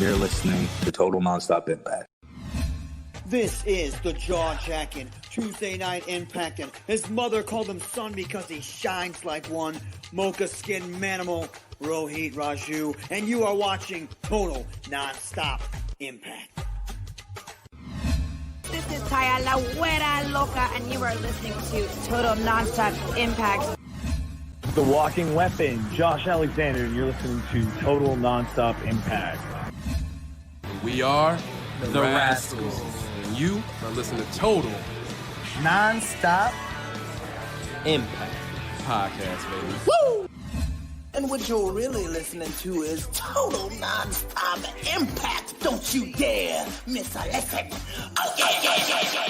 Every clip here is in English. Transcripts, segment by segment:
You're listening to Total Nonstop Impact. This is the jaw-jacking Tuesday Night Impact, and his mother called him son because he shines like one. Mocha-skin manimal, Rohit Raju, and you are watching Total Nonstop Impact. This is Taya La Güera Loca, and you are listening to Total Nonstop Impact. The Walking Weapon, Josh Alexander, and you're listening to Total Nonstop Impact. We are the Rascals, and you are listening to Total Nonstop Impact podcast, baby. Woo! And what you're really listening to is Total Nonstop Impact. Don't you dare miss a lesson. Oh, yeah, yeah, yeah, yeah,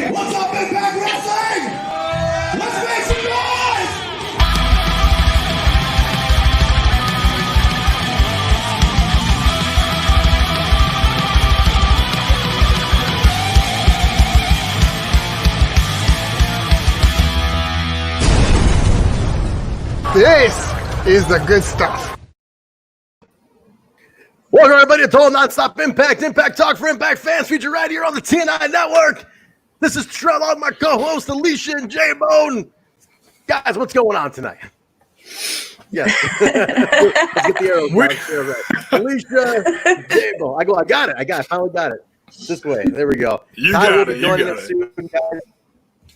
yeah. What's up, Impact Wrestling? Let's make some noise! This is the good stuff. Welcome, everybody, to Total Nonstop Impact. Impact Talk for Impact fans, featured right here on the TNI Network. This is Trent, my co-host, Alicia and Jaybone. Guys, what's going on tonight? Yes. Let's get the arrows down. Alicia, Jaybone. I got it. I finally got it. This way. There we go. You Ty got will it. be joining us soon, guys.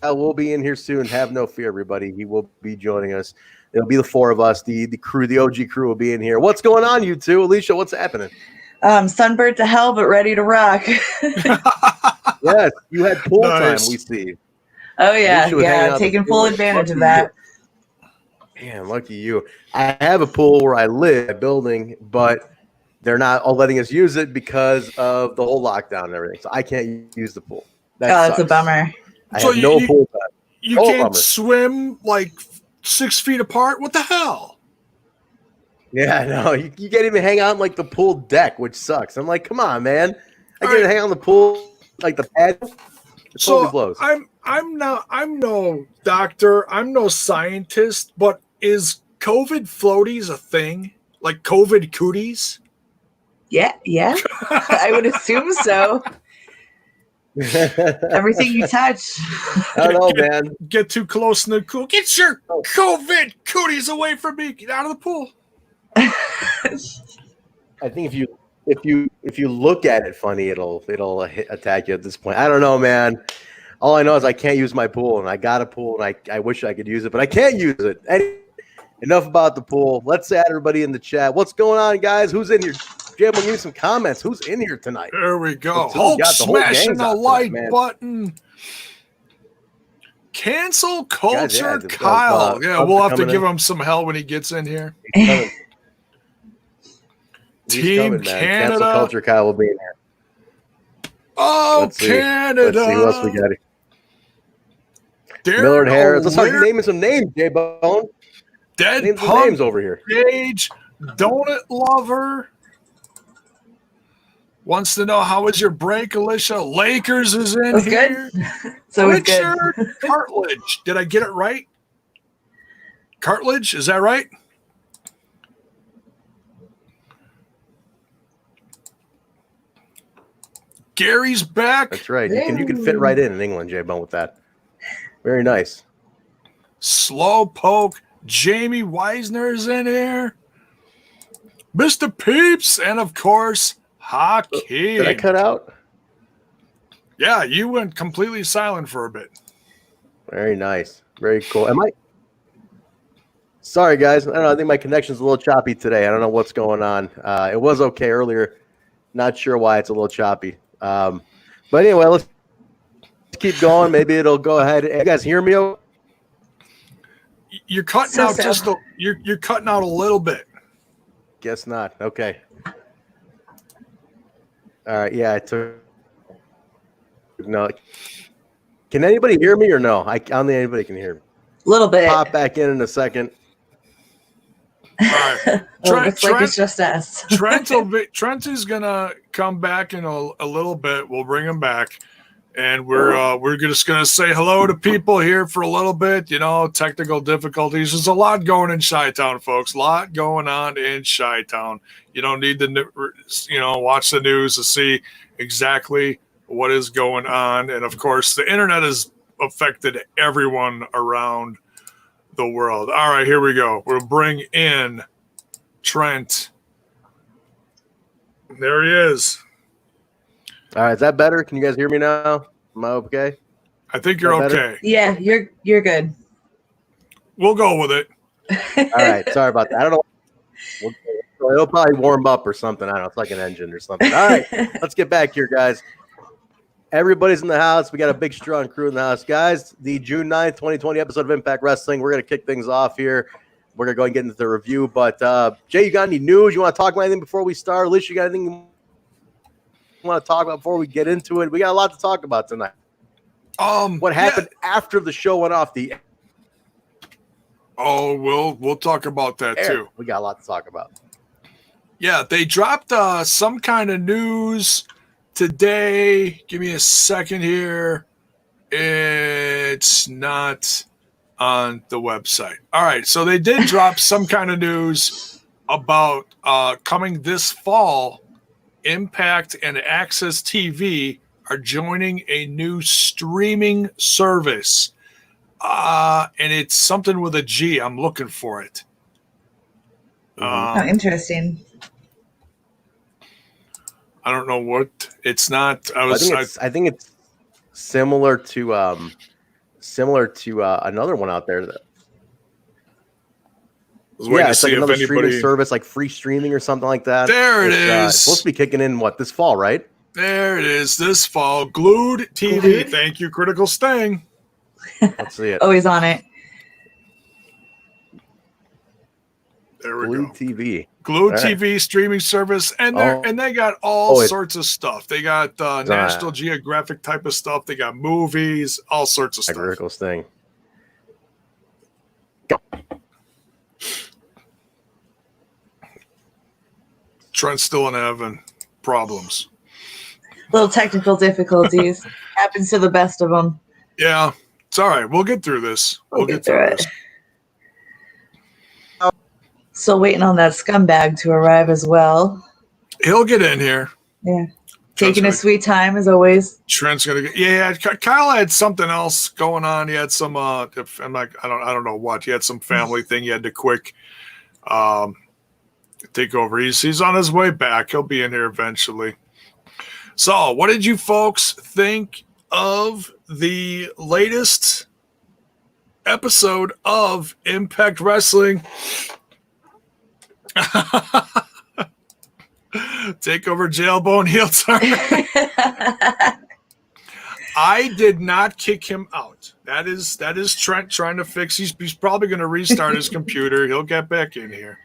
I will be in here soon. Have no fear, everybody. He will be joining us. It'll be the four of us. The crew, the OG crew will be in here. What's going on, you two? Alicia, what's happening? Sunburned to hell, but ready to rock. Yes, you had pool Nice. time, we see. Oh, yeah. Alicia was hanging out Taking the full pool. advantage of Lucky that. you. Man, lucky you. I have a pool where I live, a building, but they're not all letting us use it because of the whole lockdown and everything. So I can't use the pool. That's a bummer. I So have no pool time. You Oh, can't bummer. swim like 6 feet apart? What the hell? Yeah, no, you can't even hang out on like the pool deck, which sucks. I'm like, come on, man. I All can't right. hang on the pool, like the pad. It totally blows. I'm no doctor, I'm no scientist, but is COVID floaties a thing? Like COVID cooties? Yeah. I would assume so. Everything you touch. I don't know, man. Get too close in the pool. Get your COVID cooties away from me. Get out of the pool. I think if you look at it funny, it'll attack you at this point. I don't know, man. All I know is I can't use my pool, and I got a pool, and I wish I could use it, but I can't use it. Enough about the pool. Let's add everybody in the chat. What's going on, guys? Who's in here? Jim, we'll give me some comments. Who's in here tonight? There we go. Let's see. Hulk Got the whole smashing gang's the out like tonight, man. button. Cancel culture, Guys, yeah, Kyle. Yeah, we'll have to coming give in. him some hell when he gets in here. He's coming. He's Team coming, man. Canada. Cancel culture, Kyle will be in here. Oh, Let's see. Canada. Let's see who else we got here. Darren Millard Harris. Let's start O'Leary, naming some names, J-Bone. Dead Name some Punk names over here. Gage, Donut Lover. Wants to know how was your break, Alicia? Lakers is in That's here. good. So it's good. Richard Cartledge. Did I get it right? Cartledge, is that right? Gary's back. That's right. You can fit right in England, J-Bone, with that. Very nice. Slowpoke. Jamie Weisner's in here. Mr. Peeps. And, of course, Hockey. Did I cut out? Yeah, you went completely silent for a bit. Very nice. Very cool. Sorry, guys. I don't know. I think my connection's a little choppy today. I don't know what's going on. It was okay earlier. Not sure why it's a little choppy. But anyway, let's keep going. Maybe it'll go ahead. You guys hear me? You're cutting out just a, you're cutting out a little bit. Guess not. Okay. All right. Yeah, I took. No. Can anybody hear me or no? I don't think anybody can hear me. A little bit. Pop back in a second. All right. Looks like it's just us. Trent is gonna come back in a little bit. We'll bring him back, And we're just going to say hello to people here for a little bit. You know, technical difficulties. There's a lot going in Chi-Town, folks. A lot going on in Chi-Town. You don't need to, watch the news to see exactly what is going on. And, of course, the internet has affected everyone around the world. All right, here we go. We'll bring in Trent. There he is. All right, is that better? Can you guys hear me now? Am I okay? I think you're okay. Yeah, you're good. We'll go with it. All right, sorry about that. I don't know. It'll probably warm up or something. I don't know. It's like an engine or something. All right, let's get back here, guys. Everybody's in the house. We got a big, strong crew in the house. Guys, the June 9th, 2020 episode of Impact Wrestling. We're going to kick things off here. We're going to go and get into the review. But, Jay, you got any news? You want to talk about anything before we start? Alicia, you got anything you want to talk about before we get into it? We got a lot to talk about tonight. What happened after the show went off the air? Oh, we'll talk about that too. We got a lot to talk about. Yeah, they dropped some kind of news today. Give me a second here. It's not on the website. All right, so they did drop some kind of news about coming this fall. Impact and Access TV are joining a new streaming service. And it's something with a G. I'm looking for it. Interesting. I don't know what it's not. I think it's similar to another one out there. It's like another streaming service, like free streaming or something like that. There it is. It's supposed to be kicking in this fall, right? There it is. This fall, Glued TV. Glued? Thank you, Critical Sting. Let's see it. Always on it. There we Glued go. TV. Glued All right. TV streaming service, and they got all sorts of stuff. They got National Geographic type of stuff. They got movies, all sorts of stuff. Critical Sting. Trent's still in having problems. Little technical difficulties. Happens to the best of them. Yeah, it's all right. We'll get through this. We'll get through it. Still waiting on that scumbag to arrive as well. He'll get in here. Yeah. Taking a sweet time as always. Trent's gonna get. Yeah, Kyle had something else going on. He had some. I don't know what. He had some family thing. He had to quick take over. He's on his way back. He'll be in here eventually. So, what did you folks think of the latest episode of Impact Wrestling? Take over Jailbone heel turn. I did not kick him out. That is Trent trying to fix. He's probably going to restart his computer. He'll get back in here.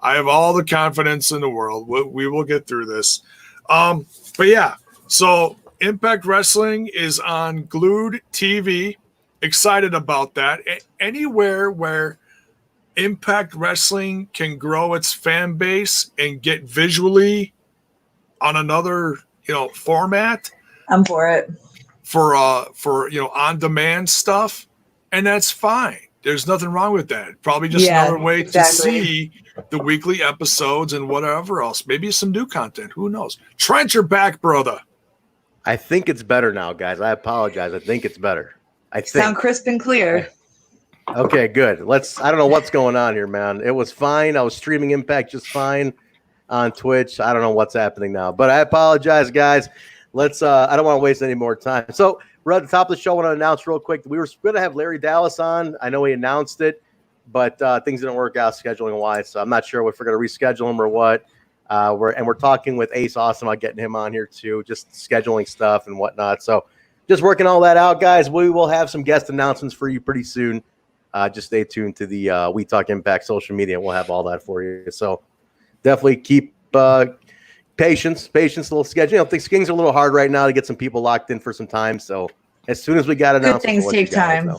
I have all the confidence in the world. We will get through this. But yeah, so Impact Wrestling is on Glued TV. Excited about that. Anywhere where Impact Wrestling can grow its fan base and get visually on another, format. I'm for it. For on-demand stuff, and that's fine. There's nothing wrong with that. Probably just another way to see the weekly episodes and whatever else. Maybe some new content. Who knows? Trent, you're back, brother. I think it's better now, guys. I apologize. I think it's better. Sound crisp and clear. Okay, good. I don't know what's going on here, man. It was fine. I was streaming Impact just fine on Twitch. I don't know what's happening now, but I apologize, guys. Let's I don't want to waste any more time. So we're at the top of the show. I want to announce real quick that we were going to have Larry Dallas on. I know he announced it, but things didn't work out scheduling wise. So I'm not sure if we're going to reschedule him or what. We're talking with Ace Austin about getting him on here too, just scheduling stuff and whatnot. So just working all that out, guys. We will have some guest announcements for you pretty soon. Just stay tuned to the We Talk Impact social media. We'll have all that for you. So definitely keep patience, a little schedule. Things are a little hard right now to get some people locked in for some time. So as soon as we got announcements, good things take time.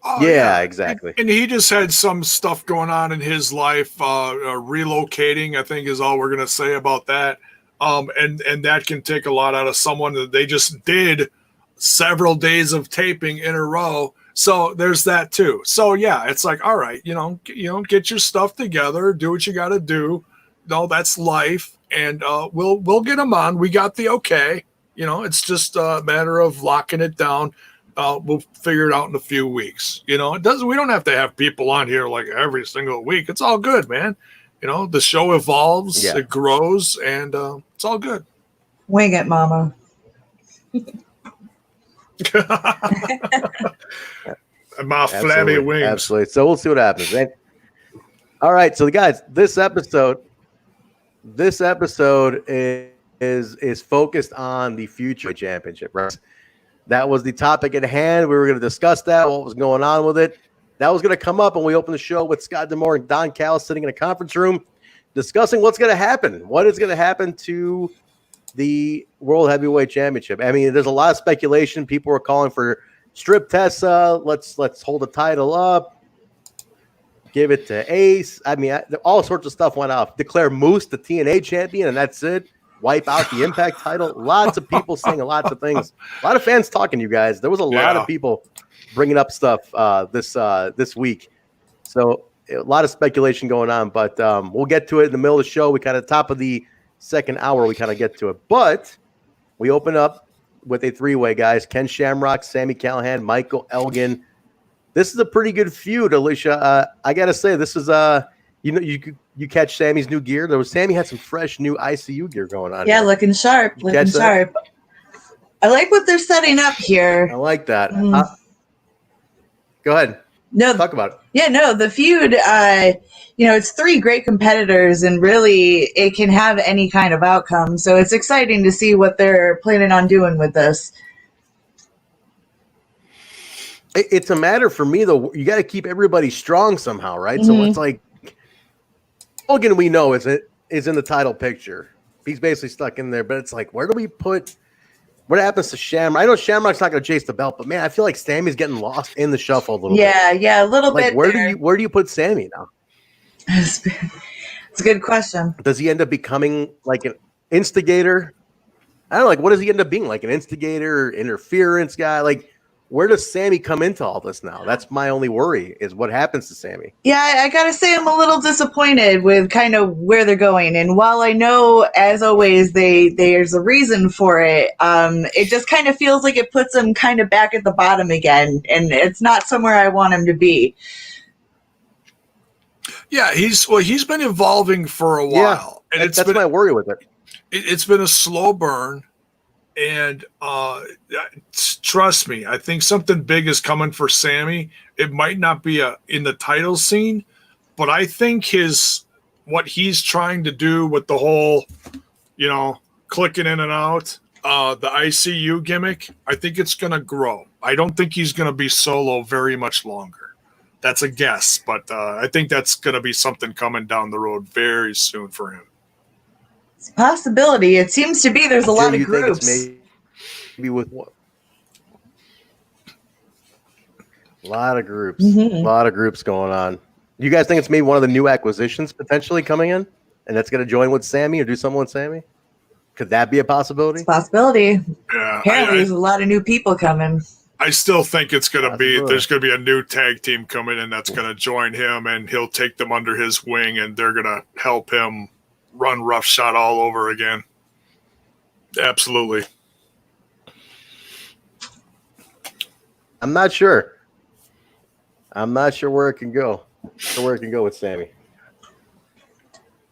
Oh, yeah, exactly. And he just had some stuff going on in his life, relocating, I think is all we're going to say about that. And that can take a lot out of someone that they just did several days of taping in a row. So there's that too. So yeah, it's like, all right, get your stuff together, do what you got to do. No, that's life. And we'll get them on. We got the okay. It's just a matter of locking it down. We'll figure it out in a few weeks. We don't have to have people on here like every single week. It's all good, man. The show evolves, it grows, and it's all good. Wing it, mama. My flabby wings. Absolutely. So we'll see what happens. And, all right. So guys, this episode is focused on the future championship, right? That was the topic at hand. We were going to discuss that, what was going on with it. That was going to come up when we opened the show with Scott D'Amore and Don Callis sitting in a conference room discussing what's going to happen. What is going to happen to the World Heavyweight Championship? I mean, there's a lot of speculation. People were calling for strip Tessa. Let's hold the title up. Give it to Ace. I mean, all sorts of stuff went off. Declare Moose the TNA champion, and that's it. Wipe out the Impact title. Lots of people saying lots of things. A lot of fans talking to you guys. There was a lot of people bringing up stuff this week. So a lot of speculation going on, but we'll get to it in the middle of the show. We kind of top of the second hour, we kind of get to it. But we open up with a three-way, guys. Ken Shamrock, Sami Callihan, Michael Elgin. This is a pretty good feud, Alicia. I got to say, this is you catch Sami's new gear. Sami had some fresh new ICU gear going on. Yeah, here. Looking sharp. Looking sharp. I like what they're setting up here. I like that. Go ahead. No, talk about it. Yeah, no, the feud, it's three great competitors, and really it can have any kind of outcome. So it's exciting to see what they're planning on doing with this. It's a matter for me, though. You got to keep everybody strong somehow, right? So it's like Hogan, we know is in the title picture. He's basically stuck in there, but it's like, where do we put? What happens to Shamrock? I know Shamrock's not going to chase the belt, but man, I feel like Sami's getting lost in the shuffle a little bit. Yeah, a little bit. Where do you put Sami now? It's a good question. Does he end up becoming like an instigator? I don't know. Like, what does he end up being? Like an instigator, interference guy? Like, where does Sami come into all this now? That's my only worry is what happens to Sami. Yeah, I got to say I'm a little disappointed with kind of where they're going. And while I know, as always, there's a reason for it, it just kind of feels like it puts him kind of back at the bottom again. And it's not somewhere I want him to be. Yeah, he's been evolving for a while. Yeah, and that's my worry with it. It's been a slow burn. And trust me, I think something big is coming for Sami. It might not be in the title scene, but I think what he's trying to do with the whole, clicking in and out, the ICU gimmick, I think it's going to grow. I don't think he's going to be solo very much longer. That's a guess, but I think that's going to be something coming down the road very soon for him. It's a possibility. It seems to be there's a lot of groups. Maybe with what? A lot of groups. A lot of groups going on. You guys think it's maybe one of the new acquisitions potentially coming in? And that's going to join with Sami or do something with Sami? Could that be a possibility? It's a possibility. Yeah, apparently there's a lot of new people coming. I still think it's going to be, there's going to be a new tag team coming in that's going to join him, and he'll take them under his wing, and they're going to help him run roughshod all over again. Absolutely. I'm not sure. I'm not sure where it can go. Where it can go with Sami.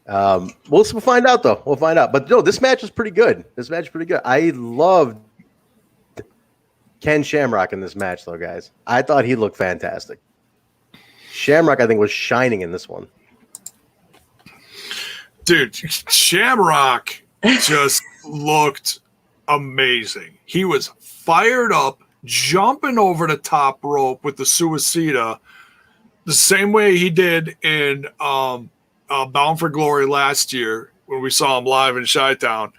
We'll find out, though. We'll find out. But no, this match is pretty good. I loved Ken Shamrock in this match, though, guys. I thought he looked fantastic. Shamrock, I think, was shining in this one. Dude, Shamrock just looked amazing. He was fired up, jumping over the top rope with the Suicida the same way he did in Bound for Glory last year when we saw him live in Chi-Town.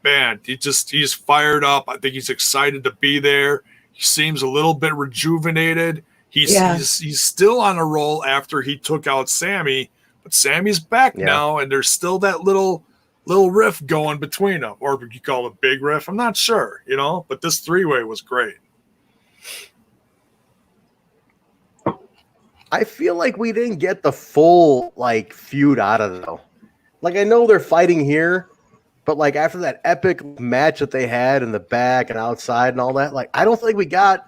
Man, he's fired up. I think he's excited to be there. He seems a little bit rejuvenated. He's still on a roll after he took out Sami, but Sami's back now, and there's still that little little riff going between them, or you call it a big riff. I'm not sure, but this three-way was great. I feel like we didn't get the full feud out of it though. I know they're fighting here, but after that epic match that they had in the back and outside and all that, I don't think we got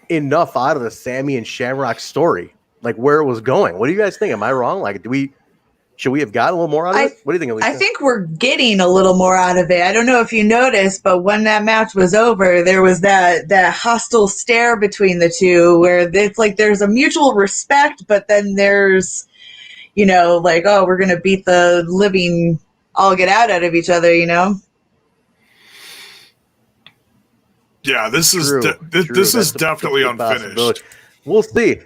enough out of the Sami and Shamrock story, where it was going. What do you guys think? Am I wrong? Should we have gotten a little more out of it? What do you think, Alicia? I think we're getting a little more out of it. I don't know if you noticed, but when that match was over, there was that hostile stare between the two where it's there's a mutual respect, but then there's, oh, we're going to beat the living all get out of each other, Yeah, this is this is definitely unfinished. We'll see.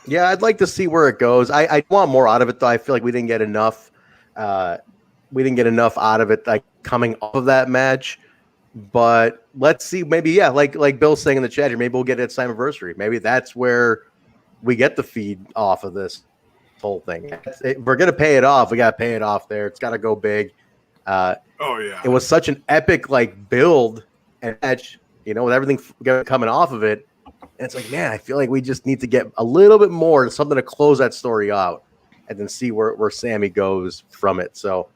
Yeah, I'd like to see where it goes. I want more out of it, though. I feel like we didn't get enough. We didn't get enough out of it, coming off of that match. But let's see. Maybe like Bill's saying in the chat here. Maybe we'll get it at Slammiversary. Maybe that's where we get the feed off of this whole thing. If we're gonna pay it off. We gotta pay it off there. It's gotta go big. Oh yeah. It was such an epic build and match. With everything coming off of it. And it's man, I feel like we just need to get a little bit more, something to close that story out and then see where Sami goes from it. So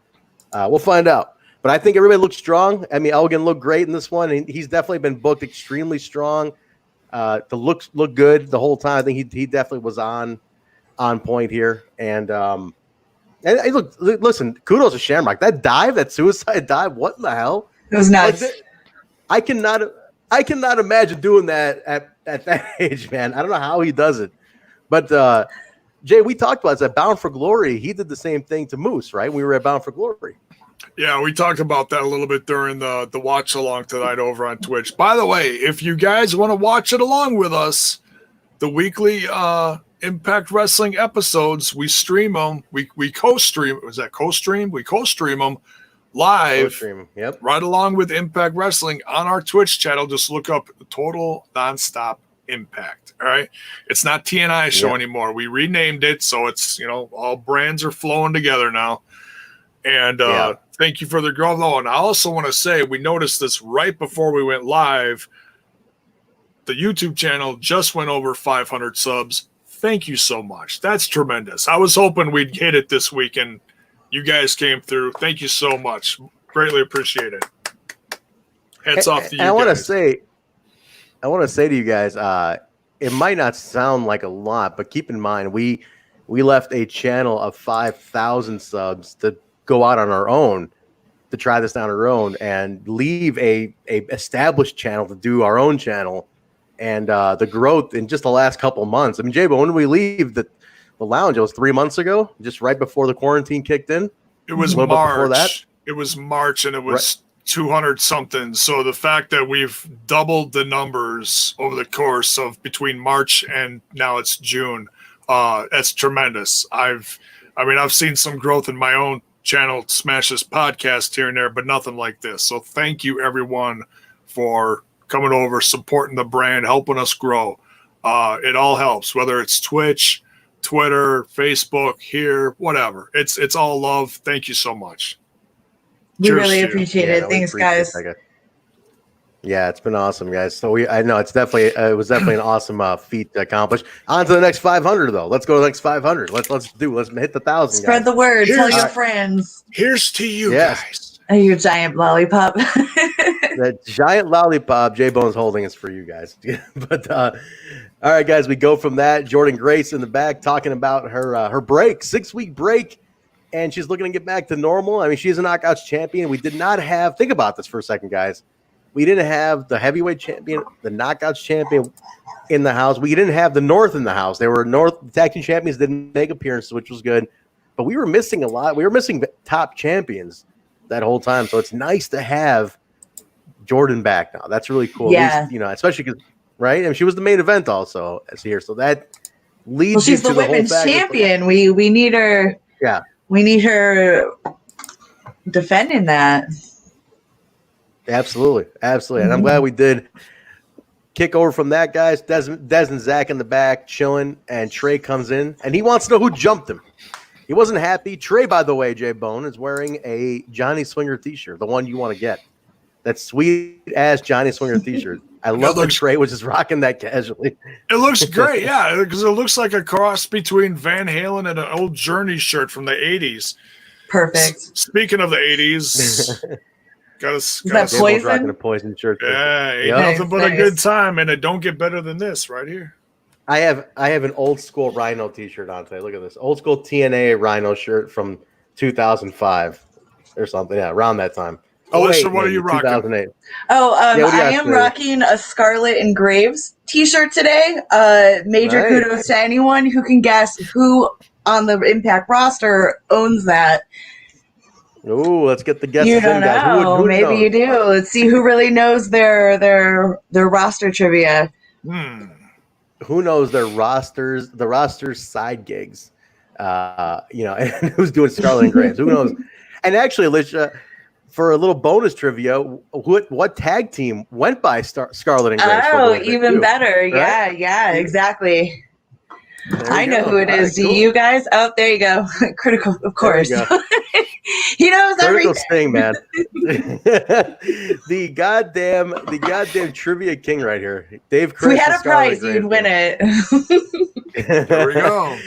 we'll find out. But I think everybody looked strong. I mean, Elgin looked great in this one. And he's definitely been booked extremely strong. The looks look good the whole time. I think he definitely was on point here. And look, listen, kudos to Shamrock. That dive, that suicide dive, what in the hell? It was nuts. I cannot imagine doing that at that age, man. I don't know how he does it. But Jay, we talked about this at Bound for Glory. He did the same thing to Moose, right? We were at Bound for Glory. Yeah, we talked about that a little bit during the watch along tonight over on Twitch. By the way, if you guys want to watch it along with us, the weekly Impact Wrestling episodes, we stream them. We co-stream. Was that co-stream? We co-stream them live, yep, right along with Impact Wrestling on our Twitch channel. Just look up Total Nonstop Impact. All right, it's not TNI show anymore. We renamed it, so it's all brands are flowing together now. And thank you for the growth. Oh, and I also want to say we noticed this right before we went live. The YouTube channel just went over 500 subs. Thank you so much. That's tremendous. I was hoping we'd hit it this week, and you guys came through. Thank you so much. Greatly appreciate it. Hats off to you guys. I want to say to you guys, it might not sound like a lot, but keep in mind, we left a channel of 5,000 subs to go out on our own, to try this on our own, and leave a established channel to do our own channel. And the growth in just the last couple months. I mean, Jaybone, when did we leave the lounge? It was 3 months ago, just right before the quarantine kicked in. It was March. Before that. It was March, and it was 200 something. So the fact that we've doubled the numbers over the course of between March and now it's June, that's tremendous. I've seen some growth in my own channel, Smash This Podcast here and there, but nothing like this. So thank you everyone for coming over, supporting the brand, helping us grow. It all helps, whether it's Twitch, Twitter, Facebook, here, whatever. It's all love. Thank you so much. We really appreciate it. Thanks, guys. Yeah, it's been awesome, guys. So I know it was definitely an awesome feat to accomplish. On to the next 500, though. Let's go to the next 500. Let's hit the 1,000. Spread the word. Tell your friends. Here's to you guys. Oh, your giant lollipop. That giant lollipop J-Bone's holding is for you guys. But all right, guys, we go from that. Jordynne Grace in the back talking about her break, 6-week break, and she's looking to get back to normal. I mean, she's a Knockouts champion. We did not have – think about this for a second, guys. We didn't have the heavyweight champion, the Knockouts champion in the house. We didn't have the North in the house. They were North tag team champions, didn't make appearances, which was good. But we were missing a lot. We were missing top champions that whole time. So it's nice to have Jordynne back now. That's really cool. Yeah. At least, especially because, right? And she was the main event also here. So that leads well, she's you to the women's champion. We need her. Yeah. We need her defending that. Absolutely. Absolutely. And I'm glad we did kick over from that, guys. Des and Zach in the back chilling, and Trey comes in, and he wants to know who jumped him. He wasn't happy. Trey, by the way, Jaybone, is wearing a Johnny Swinger t-shirt, the one you want to get. That sweet-ass Johnny Swinger t-shirt. I love that Trey was just rocking that casually. It looks great, yeah, because it looks like a cross between Van Halen and an old Journey shirt from the 80s. Perfect. Speaking of the 80s, Is that Poison? Rocking a Poison shirt. Yeah, ain't nothing but a good time, and it don't get better than this right here. I have an old school Rhino t-shirt on today. Look at this. Old school TNA Rhino shirt from 2005 or something. Yeah, around that time. Alicia, what are you rocking? 2008. I am rocking a Scarlet and Graves t-shirt today. Major kudos to anyone who can guess who on the Impact roster owns that. Ooh, let's get the guesses You don't in, guys. know. Who Maybe knows? you do. Let's see who really knows their roster trivia. Who knows their rosters, the roster's side gigs? And who's doing Scarlet and Graves? Who knows? And actually, Alicia, for a little bonus trivia, what tag team went by Scarlet and Graves? Oh, even too, better. right? Yeah, exactly. I know go. who it is. Do you guys? Oh, there you go. Critical, of course. He knows Critical everything. Sting, man. the goddamn trivia king right here. Dave Crist. If we had a Scarlet prize, Graves, you'd win it. There we go.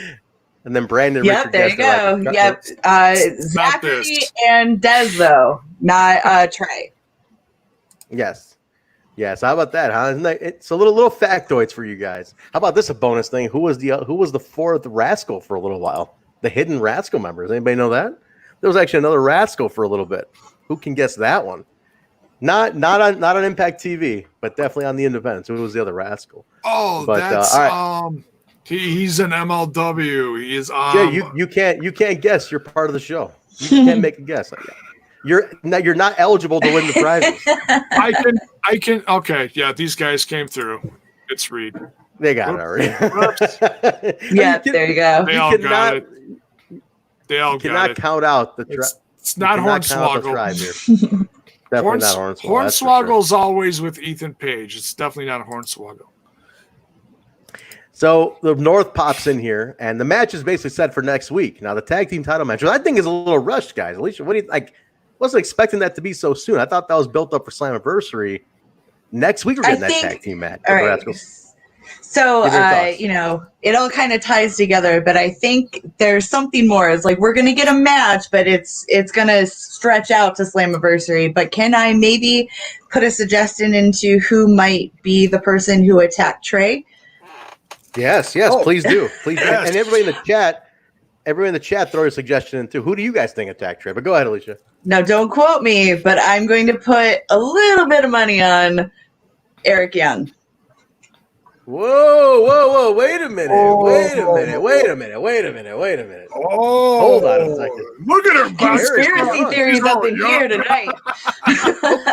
And then Brandon. Yep, Richard there you go. Yep. Zachary and Des, though, not Trey. Yes. How about that, huh? Isn't that, it's a little factoids for you guys. How about this? A bonus thing. Who was the fourth Rascal for a little while? The hidden Rascal members. Anybody know that? There was actually another Rascal for a little bit. Who can guess that one? Not on Impact TV, but definitely on the Independents. Who was the other Rascal? Oh, but, that's all right. He's an MLW. He is you can't guess. You're part of the show. You can't make a guess. You're not eligible to win the prizes. I can. Okay, yeah, these guys came through. It's Reed. They got it already. Yeah, there you go. They all got it. They all got it. Cannot count out the tribe. It's not Hornswoggle. Definitely not Hornswoggle. Hornswoggle's always with Ethan Page. It's definitely not Hornswoggle. So the North pops in here, and the match is basically set for next week. Now the tag team title match, which I think is a little rushed, guys. Alicia, what do you like? Wasn't expecting that to be so soon. I thought that was built up for Slammiversary. Next week we're getting that tag team match. All right. So, it all kind of ties together, but I think there's something more. It's like we're going to get a match, but it's going to stretch out to Slammiversary. But can I maybe put a suggestion into who might be the person who attacked Trey? Yes, please do. Please do. And everybody in the chat, throw a suggestion in too. Who do you guys think attacked Trey? But go ahead, Alicia. Now, don't quote me, but I'm going to put a little bit of money on Eric Young. Whoa. Wait a minute. Oh. Hold on a second. Look at her. Conspiracy theories up in here tonight.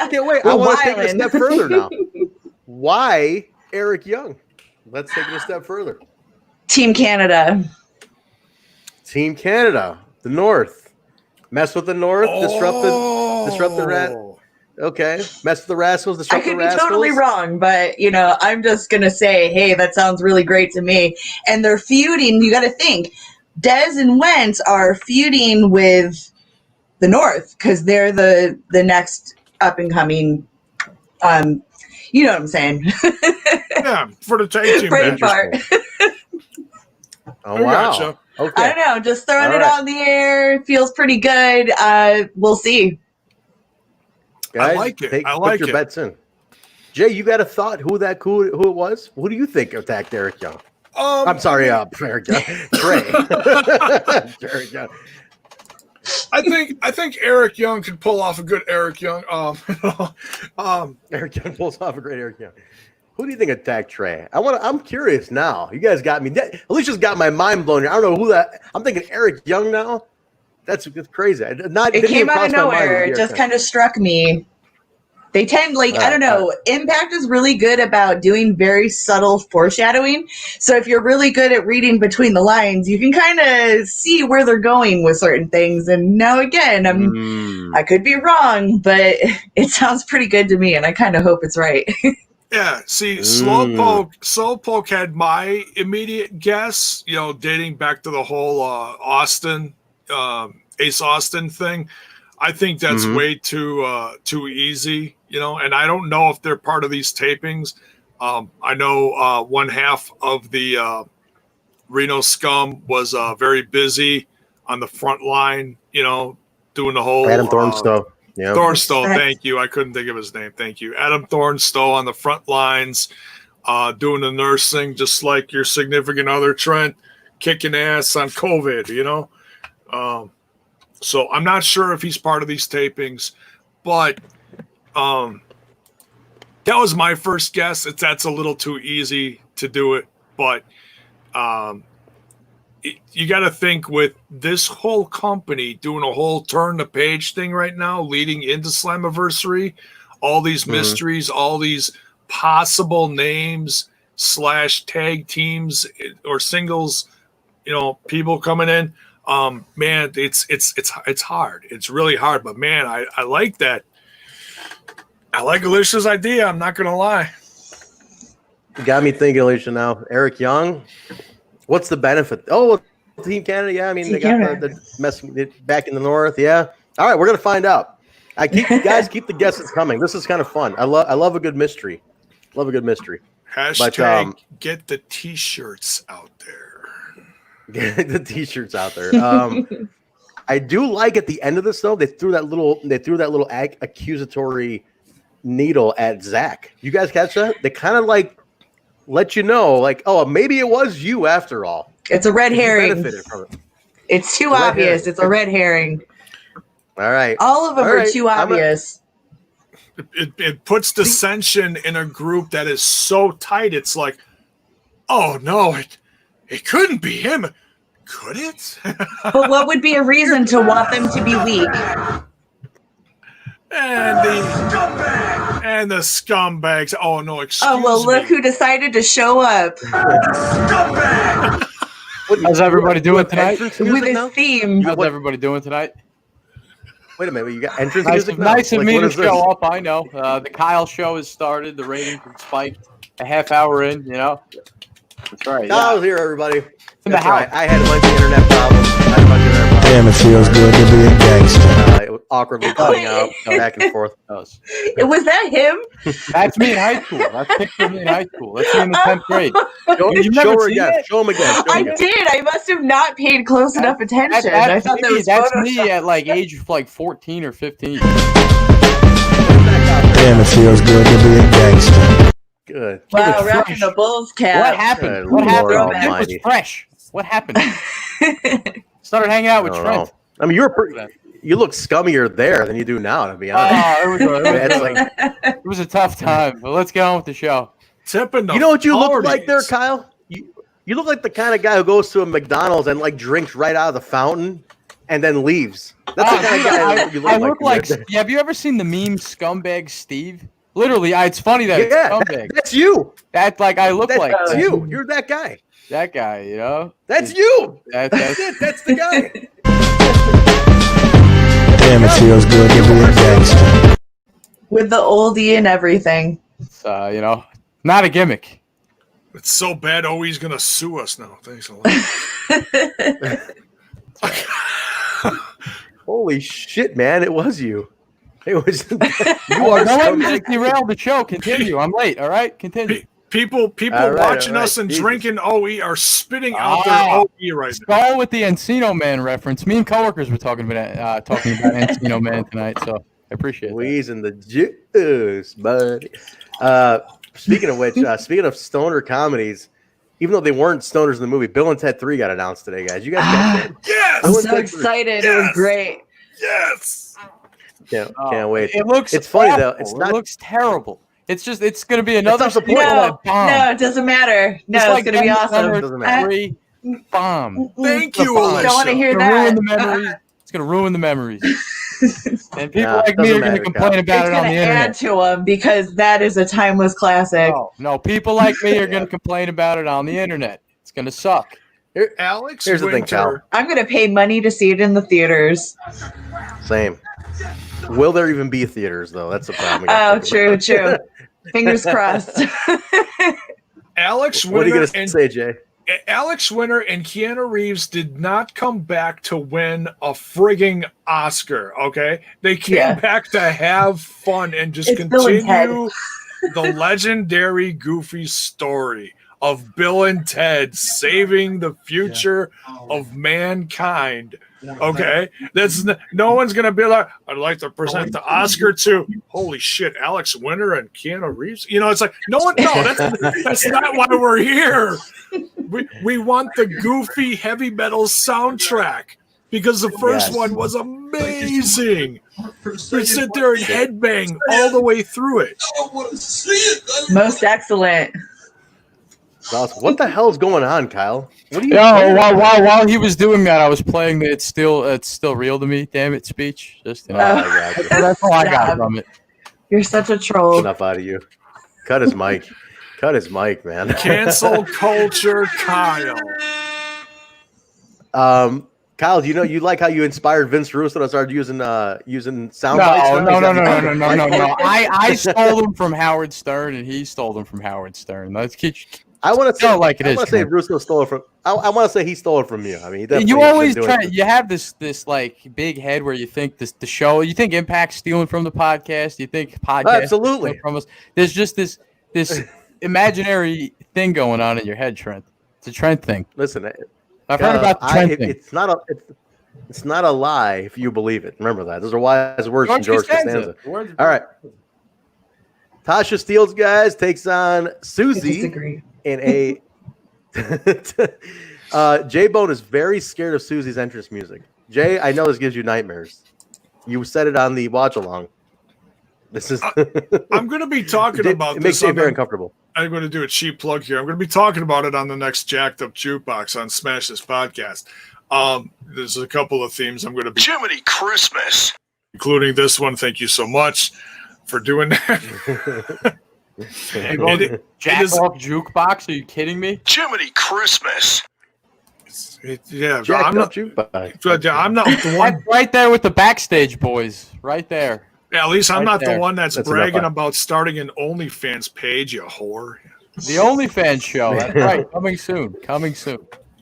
Okay, wait. I want to take it a step further now. Why Eric Young? Let's take it a step further. Team Canada. The North. Mess with the North. Disrupt the rat. Okay. Mess with the Rascals. Disrupt the Rascals. I could be totally wrong, but I'm just gonna say, hey, that sounds really great to me. And they're feuding. You got to think, Dez and Wentz are feuding with the North because they're the next up and coming. You know what I'm saying? Yeah, for the tag team Great part. Oh, wow. Gotcha. Okay. I don't know. Just throwing it out in the air. Feels pretty good. We'll see. Guys, I like it. Put your bets in. Jay, you got a thought who it was? Who do you think attacked Eric Young? I'm sorry, Eric Young. Trey. Eric Young. I think Eric Young could pull off a good Eric Young. Eric Young pulls off a great Eric Young. Who do you think attacked Trey? I'm curious now. You guys got me. Alicia's got my mind blown here. I don't know who that. I'm thinking Eric Young now. That's crazy. It came out of nowhere. It just kind of struck me. They tend, I don't know, Impact is really good about doing very subtle foreshadowing. So if you're really good at reading between the lines, you can kind of see where they're going with certain things. And now again, I could be wrong, but it sounds pretty good to me, and I kind of hope it's right. Yeah, see, Slowpoke had my immediate guess, dating back to the whole Austin Ace Austin thing. I think that's way too easy, you know. And I don't know if they're part of these tapings. I know one half of the Reno scum was very busy on the front line, you know, doing the whole Adam Thornstowe. Yeah, Thornstowe. Thank you. I couldn't think of his name. Thank you, Adam Thornstowe on the front lines, doing the nursing, just like your significant other, Trent, kicking ass on COVID, you know. So I'm not sure if he's part of these tapings, but that was my first guess. That's a little too easy to do it, but you got to think with this whole company doing a whole turn the page thing right now, leading into Slammiversary, all these mysteries, all these possible names / tag teams or singles, you know, people coming in. Man, it's hard. It's really hard, but man, I like that. I like Alicia's idea. I'm not going to lie. You got me thinking, Alicia, now. Eric Young, what's the benefit? Oh, Team Canada, yeah. I mean, they got the messing back in the north, yeah. All right, we're going to find out. Guys, keep the guesses coming. This is kind of fun. I love a good mystery. Love a good mystery. Hashtag get the T-shirts out there. Get the T-shirts out there. I do like at the end of this though. They threw that little accusatory needle at Zach. You guys catch that? They kind of like let you know, like, oh, maybe it was you after all. It's a red herring. It's too obvious. It's a red herring. All right. All of them are too obvious. It puts dissension in a group that is so tight. It's like, oh no, it couldn't be him. Could it? But what would be a reason to want them to be weak? And the scumbags. Oh no, excuse me. Oh well, look who decided to show up. How's everybody doing tonight? With his theme. How's everybody doing tonight? Wait a minute, you got entrance music? Nice of me to show up. I know. The Kyle show has started. The ratings have spiked a half hour in. You know. That's right. Kyle's here, everybody. That's right. I had a bunch of internet problems. Damn, it feels good to be a gangster. Awkwardly cutting out back and forth. Was that him? That's me in high school. That's a picture of me in high school. That's me in the 10th grade. Show her again. Show him again. I did. I must have not paid close enough attention. I thought that was that's me at like age of like 14 or 15. Damn, it feels good to be a gangster. Good. Wow, rocking the Bulls cap. What happened? What happened? It was fresh. What happened? Started hanging out with Trent. I mean, you look scummier there than you do now, to be honest. It was a tough time. But let's get on with the show. You know what you look like there, Kyle? You look like the kind of guy who goes to a McDonald's and like drinks right out of the fountain and then leaves. That's the kind of guy you look like. Have you ever seen the meme Scumbag Steve? Literally, it's funny that it's scumbag. That's you. That's like I look like that's you. You're that guy. That guy, you know. That's you. That's it. That's the guy. Damn, it feels good to be a gangster. With the oldie and everything. It's, you know, not a gimmick. It's so bad. He's gonna sue us now. Thanks a lot. Holy shit, man! It was you. It was you are. Don't let me just derail the show. Continue. I'm late. All right, continue. People watching us and drinking OE are spitting out their OE right now. Go with the Encino Man reference. Me and coworkers were talking about Encino Man tonight, so I appreciate it. Squeezing the juice, buddy. Speaking of which, speaking of stoner comedies, even though they weren't stoners in the movie, Bill and Ted 3 got announced today, guys. You guys got that? Yes! I'm so excited. Yes! It was great. Yes! Can't wait. It's funny though. It looks terrible. It's going to be another No, it doesn't matter. No, it's going to be awesome. It doesn't matter. Bomb. Thank you, Alicia. I don't want to hear that. It's going to ruin the memories. And people like me are going to complain about it on the internet. It's going to add to them because that is a timeless classic. No, people like me are going to complain about it on the internet. It's going to suck. Alex, here's the thing, Cal. I'm going to pay money to see it in the theaters. Same. Will there even be theaters, though? That's the problem. Oh, true. Fingers crossed. Alex, what are you going to say, Jay? Alex Winter and Keanu Reeves did not come back to win a frigging Oscar, okay? They came back to have fun and just continue the legendary Goofy story of Bill and Ted saving the future of mankind. Okay, that's no one's gonna be like, I'd like to present the Oscar to holy shit, Alex Winter and Keanu Reeves. You know, it's like no, that's not why we're here. We want the Goofy heavy metal soundtrack because the first one was amazing. We sit there and headbang all the way through it. Most excellent. What the hell's going on, Kyle? What are you while he was doing that, I was playing the it's still real to me, damn it speech. Just that's all I got from it. You're such a troll. Enough out of you. Cut his mic. Cut his mic, man. Cancel culture, Kyle. Kyle, do you know you like how you inspired Vince Russo to start using sound bites? No. I stole them from Howard Stern, and he stole them from Howard Stern. I want to say like it I is. want to say Russo stole it from. I want to say he stole it from you. I mean, you always try. You have this like big head where you think the show. You think Impact's stealing from the podcast. You think podcast absolutely from us. There's just this imaginary thing going on in your head, Trent. It's a Trent thing. Listen, I've heard about the Trent thing. It's not a lie if you believe it. Remember that. Those are wise words from George Costanza. All right. Tasha Steelz, guys, takes on Susie in a Jaybone is very scared of Susie's entrance music. Jay, I know this gives you nightmares. You said it on the watch along. This is I'm going to be talking about this. It makes me very uncomfortable. I'm going to do a cheap plug here. I'm going to be talking about it on the next Jacked Up Jukebox on Smash This Podcast. There's a couple of themes I'm going to be Jiminy Christmas, including this one. Thank you so much for doing that. Jack off Jukebox? Are you kidding me? Jiminy Christmas. I'm not the one right there with the backstage boys. Right there. Yeah, at least I'm not there. the one that's bragging about starting an OnlyFans page, you whore. The OnlyFans show. That's right. Coming soon.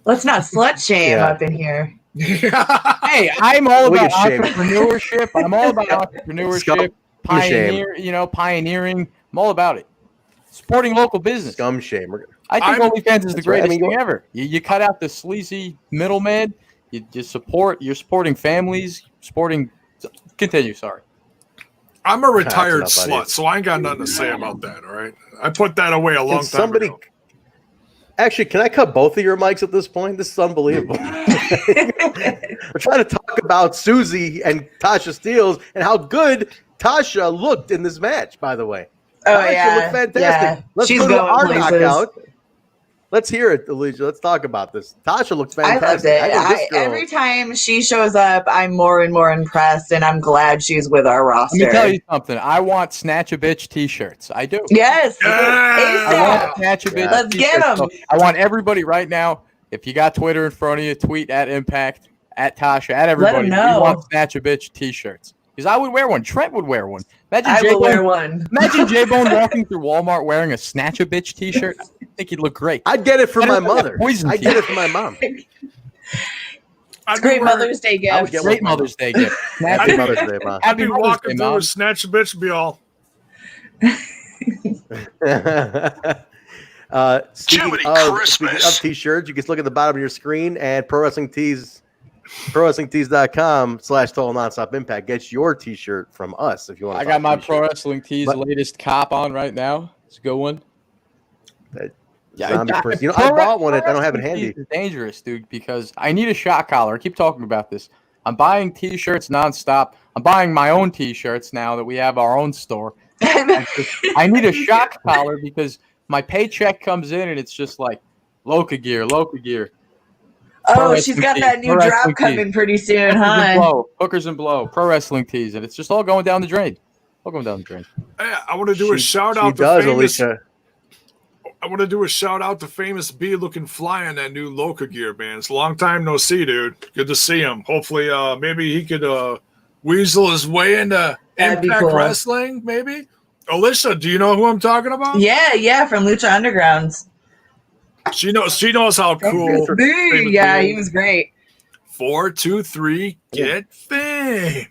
Let's not slut shame up in here. Hey, I'm all about entrepreneurship. I'm all about entrepreneurship, pioneering. I'm all about it. Supporting local business. Scum shame. I think OnlyFans is the greatest thing ever. You cut out the sleazy middleman. You're supporting families. Continue. Sorry. I'm a retired slut, so I ain't got nothing to say about that. All right, I put that away a long time ago. Actually, can I cut both of your mics at this point? This is unbelievable. We're trying to talk about Susie and Tasha Steelz and how good Tasha looked in this match, by the way. Oh, Tasha looked fantastic. Yeah. Let's go to our knockout. Let's hear it, Alicia. Let's talk about this. Tasha looks fantastic. I loved it. Every time she shows up, I'm more and more impressed, and I'm glad she's with our roster. Let me tell you something. I want Snatch a Bitch t-shirts. I do. Yes. I want Snatch a Bitch Let's get them. So I want everybody right now, if you got Twitter in front of you, tweet at Impact, at Tasha, at everybody. Let them know. We want Snatch a Bitch t-shirts. Because I would wear one. Trent would wear one. I will wear one. Imagine Jaybone walking through Walmart wearing a Snatch a Bitch t-shirt. I think he'd look great. I'd get it for my mother. I'd get it for my mom. It's a great Mother's Day gift. Great Mother's Day gift. Happy Mother's Day, Mom. I'd be walking through with Snatch a Bitch be all. Speaking of t-shirts, you can look at the bottom of your screen and ProWrestlingTees.com/Total Nonstop Impact. Get your t-shirt from us if you want. I got my Pro Wrestling Tees latest cop on right now. It's a good one. I bought one. I don't have it handy. It's dangerous, dude, because I need a shot collar. I keep talking about this. I'm buying t-shirts nonstop. I'm buying my own t-shirts now that we have our own store. I need a shock collar because my paycheck comes in and it's just like Loca gear. Oh, she's got that new drop coming pretty soon, huh? Hookers and Blow, Pro Wrestling Tees, and it's just all going down the drain. Hey, I want to do a shout out to famous. I want to do a shout out to famous B looking fly on that new Loca gear, man. It's a long time no see, dude. Good to see him. Hopefully, maybe he could weasel his way into Impact Wrestling. Maybe. Alicia, do you know who I'm talking about? Yeah, from Lucha Underground. She knows how cool. Yeah, he was great. 4, 2, 3, get fame.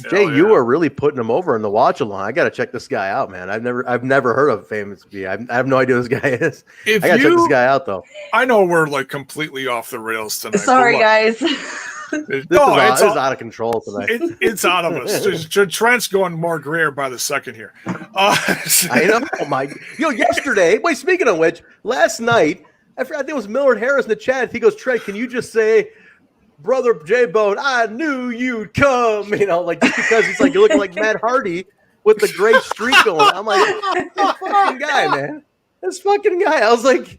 Jay, you are really putting him over in the watch along. I got to check this guy out, man. I've never heard of Famous B. I have no idea who this guy is. I got to check this guy out, though. I know we're like completely off the rails tonight. Sorry, guys. It's out of control tonight. It's out of us. Trent's going more grayer by the second here. I know. Yesterday, wait, speaking of which, last night, I think it was Millard Harris in the chat. He goes, Trent, can you just say, Brother Jaybone, I knew you'd come, just because he's like, you're looking like Matt Hardy with the gray streak going. I'm like, this fucking guy, man. This fucking guy. I was like,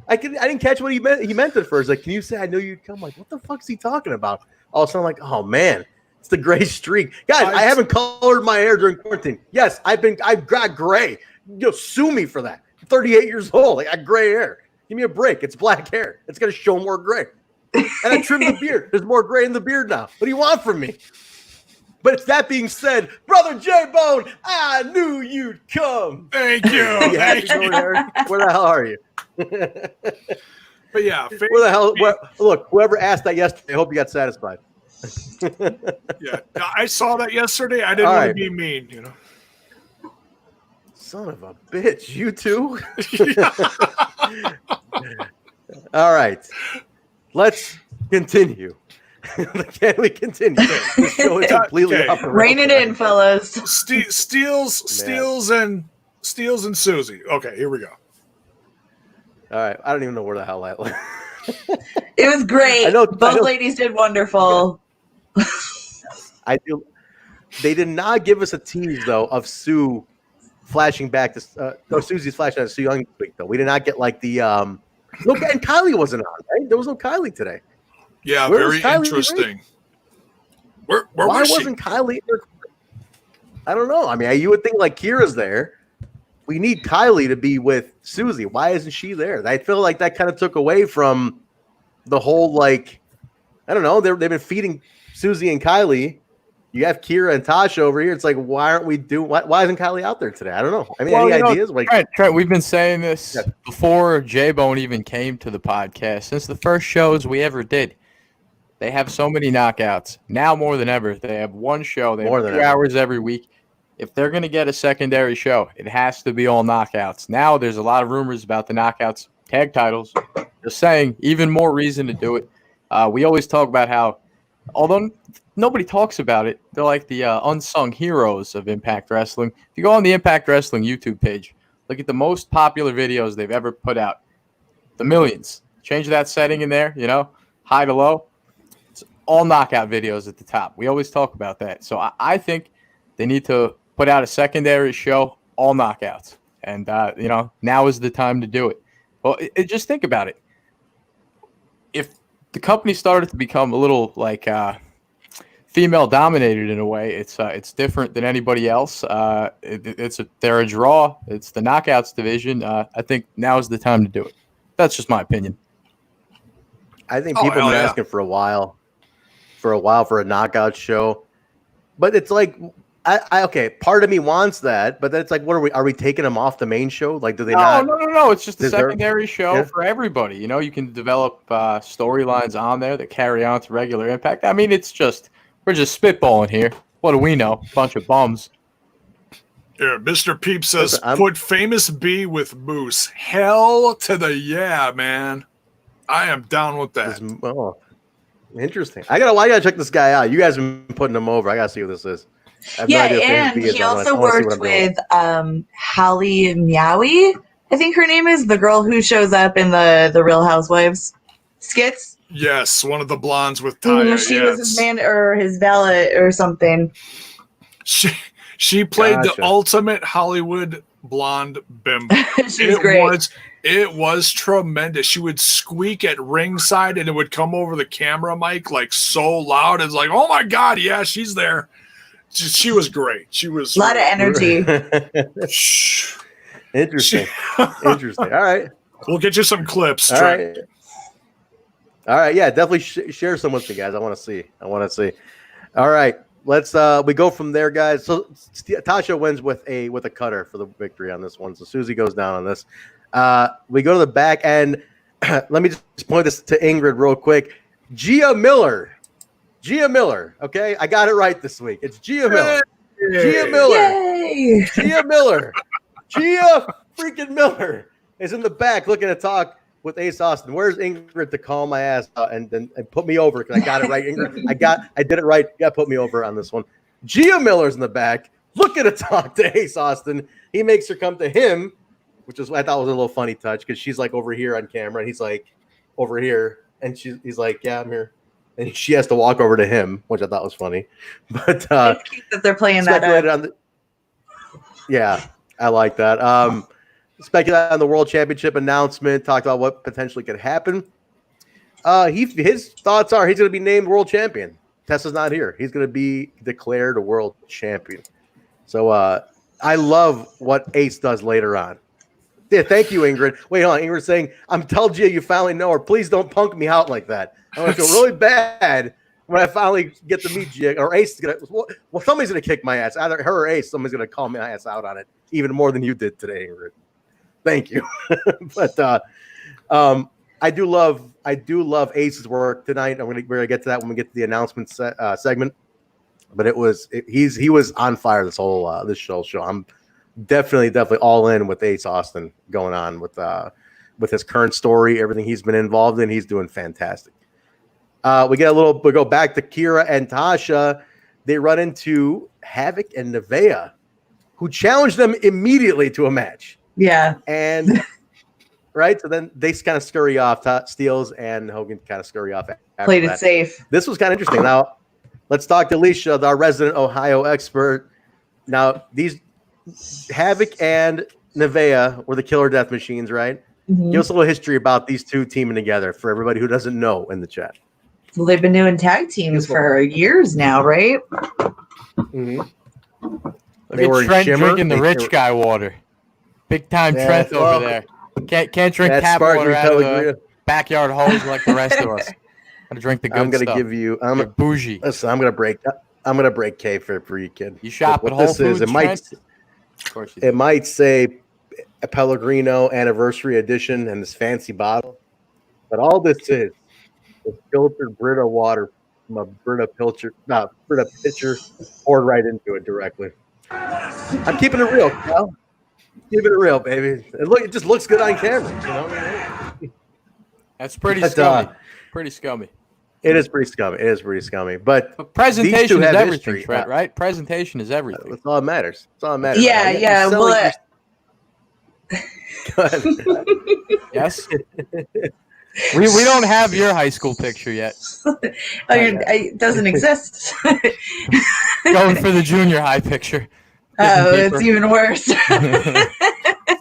I didn't catch what he meant. He meant at first. Like, can you say I knew you'd come? Like, what the fuck's he talking about? All of a sudden, I'm like, oh man, it's the gray streak. Guys, I haven't colored my hair during quarantine. Yes, I've got gray. Sue me for that. I'm 38 years old. I got gray hair. Give me a break. It's black hair. It's gonna show more gray. And I trimmed the beard. There's more gray in the beard now. What do you want from me? But it's that being said, Brother Jaybone, I knew you'd come. Thank you. Where the hell are you? But yeah, where the hell? Look, whoever asked that yesterday, I hope you got satisfied. Yeah, I saw that yesterday. I didn't want to be mean, Son of a bitch, you too. All right. Let's continue. Can we continue? This show is completely up the Rein it in, fellas. Steelz and Susie. Okay, here we go. All right. I don't even know where the hell I went. It was great. Both ladies did wonderful. I do. They did not give us a tease though of Sue flashing back to Susie's flashing to Sue Young this week though. We did not get like the look, and Kylie wasn't on, right? There was no Kylie today. Yeah, very interesting. Why wasn't Kylie there? I don't know. I mean, you would think like Kiera's there. We need Kylie to be with Susie. Why isn't she there? I feel like that kind of took away from the whole, I don't know. They've been feeding Susie and Kylie. You have Kiera and Tasha over here. It's like, why aren't we why isn't Kylie out there today? I don't know. I mean, any ideas? Trent, we've been saying this before Jaybone even came to the podcast. Since the first shows we ever did, they have so many knockouts. Now more than ever, they have one show. They have 2 hours every week. If they're going to get a secondary show, it has to be all knockouts. Now there's a lot of rumors about the knockouts tag titles. Just saying, even more reason to do it. We always talk about how, although nobody talks about it, they're like the unsung heroes of Impact Wrestling. If you go on the Impact Wrestling YouTube page, look at the most popular videos they've ever put out. The millions. Change that setting in there, high to low. It's all knockout videos at the top. We always talk about that. So I think they need to put out a secondary show, all knockouts. And, now is the time to do it. Well, just think about it. If the company started to become a little female dominated in a way, it's different than anybody else. They're a draw. It's the knockouts division. I think now is the time to do it. That's just my opinion. I think people have been asking for a while for a knockout show, but it's like, okay, part of me wants that, but then it's like, what are we taking them off the main show? Like, do they not? No. It's just a secondary show for everybody. You can develop storylines on there that carry on to regular Impact. I mean, we're just spitballing here. What do we know? Bunch of bums. Yeah, Mr. Peep says, put Famous B with Moose. Hell to the yeah, man. I am down with that. Interesting. I gotta check this guy out. You guys have been putting him over. I gotta see what this is. And he also worked with Holly Meowie, I think her name is, the girl who shows up in the Real Housewives skits. Yes, one of the blondes with Taya. She was his man or his valet or something. She played the ultimate Hollywood blonde bimbo. She's great. It was tremendous. She would squeak at ringside and it would come over the camera mic like so loud. It's like, oh my God, yeah, she's there. She was great. She was a lot of energy. Interesting. All right. We'll get you some clips. All right. Yeah, definitely share some with me, guys. I want to see. All right. Let's we go from there, guys. So Tasha wins with a cutter for the victory on this one. So Susie goes down on this. We go to the back, and let me just point this to Ingrid real quick. Gia Miller. Okay, I got it right this week. It's Gia Miller. Gia Miller. Yay! Gia Miller. Gia freaking Miller is in the back looking to talk with Ace Austin. Where's Ingrid to call my ass out and put me over? Because I got it right, Ingrid. I did it right. You got to put me over on this one. Gia Miller's in the back looking to talk to Ace Austin. He makes her come to him, which is I thought was a little funny touch because she's like over here on camera and he's like over here, and he's like, yeah, I'm here. And she has to walk over to him, which I thought was funny. But it's cute that they're playing that up. Yeah, I like that. Speculated on the World Championship announcement, talked about what potentially could happen. His thoughts are he's going to be named world champion. Tessa's not here. He's going to be declared a world champion. So I love what Ace does later on. Yeah, thank you, Ingrid. Wait, hold on. Ingrid's saying, I'm telling you, you finally know her. Please don't punk me out like that. I'm going to feel really bad when I finally get to meet Gia. Or Ace is going to, well, somebody's going to kick my ass. Either her or Ace, somebody's going to call my ass out on it, even more than you did today, Ingrid. Thank you. But I do love Ace's work tonight. We're gonna get to that when we get to the announcement segment. But he was on fire this whole this show. I'm definitely all in with Ace Austin going on with his current story, everything he's been involved in. He's doing fantastic. We go back to Kiera and Tasha. They run into Havok and Navaeh, who challenged them immediately to a match. Yeah. And right, so then they kind of scurry off. Steelz and Hogan kind of scurry off. Played it safe. This was kind of interesting. Now, let's talk to Alicia, our resident Ohio expert. Now, these Havok and Navaeh were the killer death machines, right? Mm-hmm. Give us a little history about these two teaming together for everybody who doesn't know in the chat. Well, they've been doing tag teams for years now, right? Mm-hmm. Look at Trent drinking the rich guy water. Big time Trent over there. Can't drink tap water out of the backyard hose like the rest of us. Gotta drink the good stuff. I'm bougie. Listen, I'm gonna break K for you, kid. You shop at Whole Foods, it might say a Pellegrino anniversary edition and this fancy bottle, but all this is filtered Brita water from a Brita pitcher poured right into it directly. I'm keeping it real, Cal. Keeping it real, baby. It just looks good on camera. You know what I mean? That's pretty scummy. Pretty scummy. It is pretty scummy. But presentation is everything, Trent, right? Presentation is everything. That's all that matters. Yeah. Well, go ahead. Yes. We don't have your high school picture yet. It doesn't exist. Going for the junior high picture. Oh, it's even worse.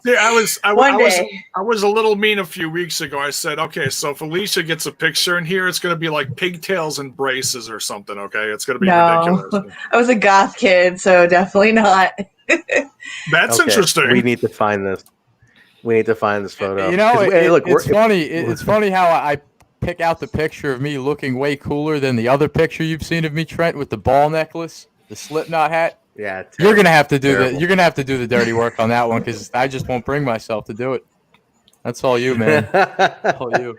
I was a little mean a few weeks ago. I said, okay, so if Alicia gets a picture in here, it's going to be like pigtails and braces or something, okay? It's going to be ridiculous. I was a goth kid, so definitely not. That's interesting. We need to find this. We need to find this photo. You know, it's funny. It's funny how I pick out the picture of me looking way cooler than the other picture you've seen of me, Trent, with the ball necklace, the Slipknot hat. Yeah, you're gonna have to do the dirty work on that one because I just won't bring myself to do it. That's all you, man. All you.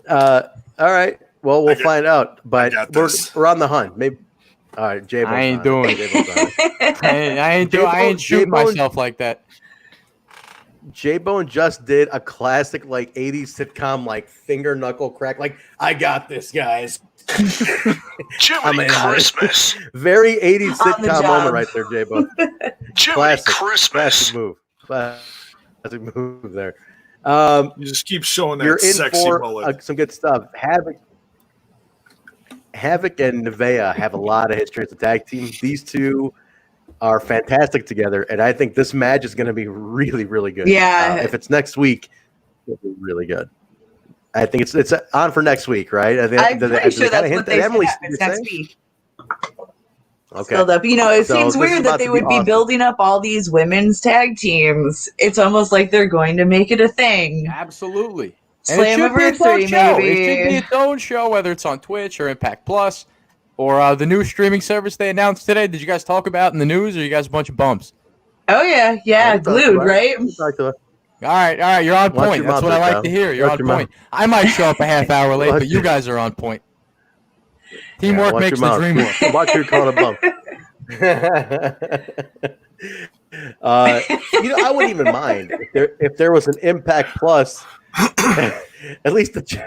All right. Well, we'll find out. But we're on the hunt. Maybe. All right, Jaybone. I ain't doing it. I ain't shooting myself like that. Jaybone just did a classic like 80s sitcom like finger knuckle crack. Like, I got this, guys. Jiminy Christmas. Very 80s sitcom moment right there, Jaybone. Jiminy Christmas. Classic move there. You just keep showing that sexy mullet. Some good stuff. Havok and Navaeh have a lot of history as a tag team. These two are fantastic together, and I think this match is going to be really, really good. Yeah. If it's next week, it'll be really good. I think it's on for next week, right? I'm pretty sure that's what they said happens next week. Okay. Build up. You know, it seems weird that they would be building up all these women's tag teams. It's almost like they're going to make it a thing. Absolutely. Slammiversary, maybe. It should be its own show, whether it's on Twitch or Impact Plus or the new streaming service they announced today. Did you guys talk about in the news, or you guys a bunch of bumps? Oh, yeah. Yeah, Glued, right? All right. You're on Watch point. your That's mouth what I there, like to Kyle. hear. You're Watch on your point. I might show up a half hour late, but you guys are on point. Teamwork watch makes your the mouth. dream work. Watch your calling a bump. I wouldn't even mind if there was an Impact Plus. At least all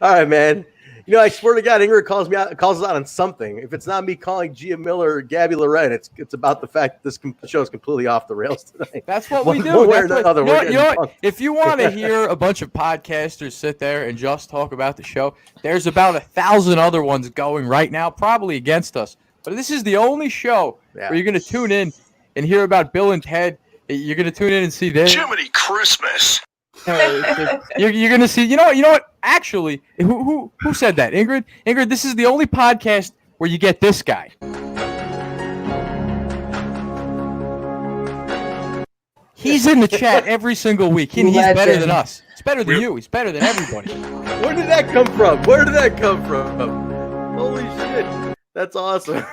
right, man. I swear to God, Ingrid calls us out on something. If it's not me calling Gia Miller or Gabby Loren, it's about the fact that this show is completely off the rails tonight. That's what we do. One way or another, we're getting punked. If you want to hear a bunch of podcasters sit there and just talk about the show, there's about 1,000 other ones going right now, probably against us. But this is the only show where you're going to tune in and hear about Bill and Ted. You're going to tune in and see this. Jiminy Christmas. You're going to see. You know what? Actually, who said that? Ingrid. This is the only podcast where you get this guy. He's in the chat every single week, and he's better than us. He's better than you. He's better than everybody. Where did that come from? Holy shit. That's awesome.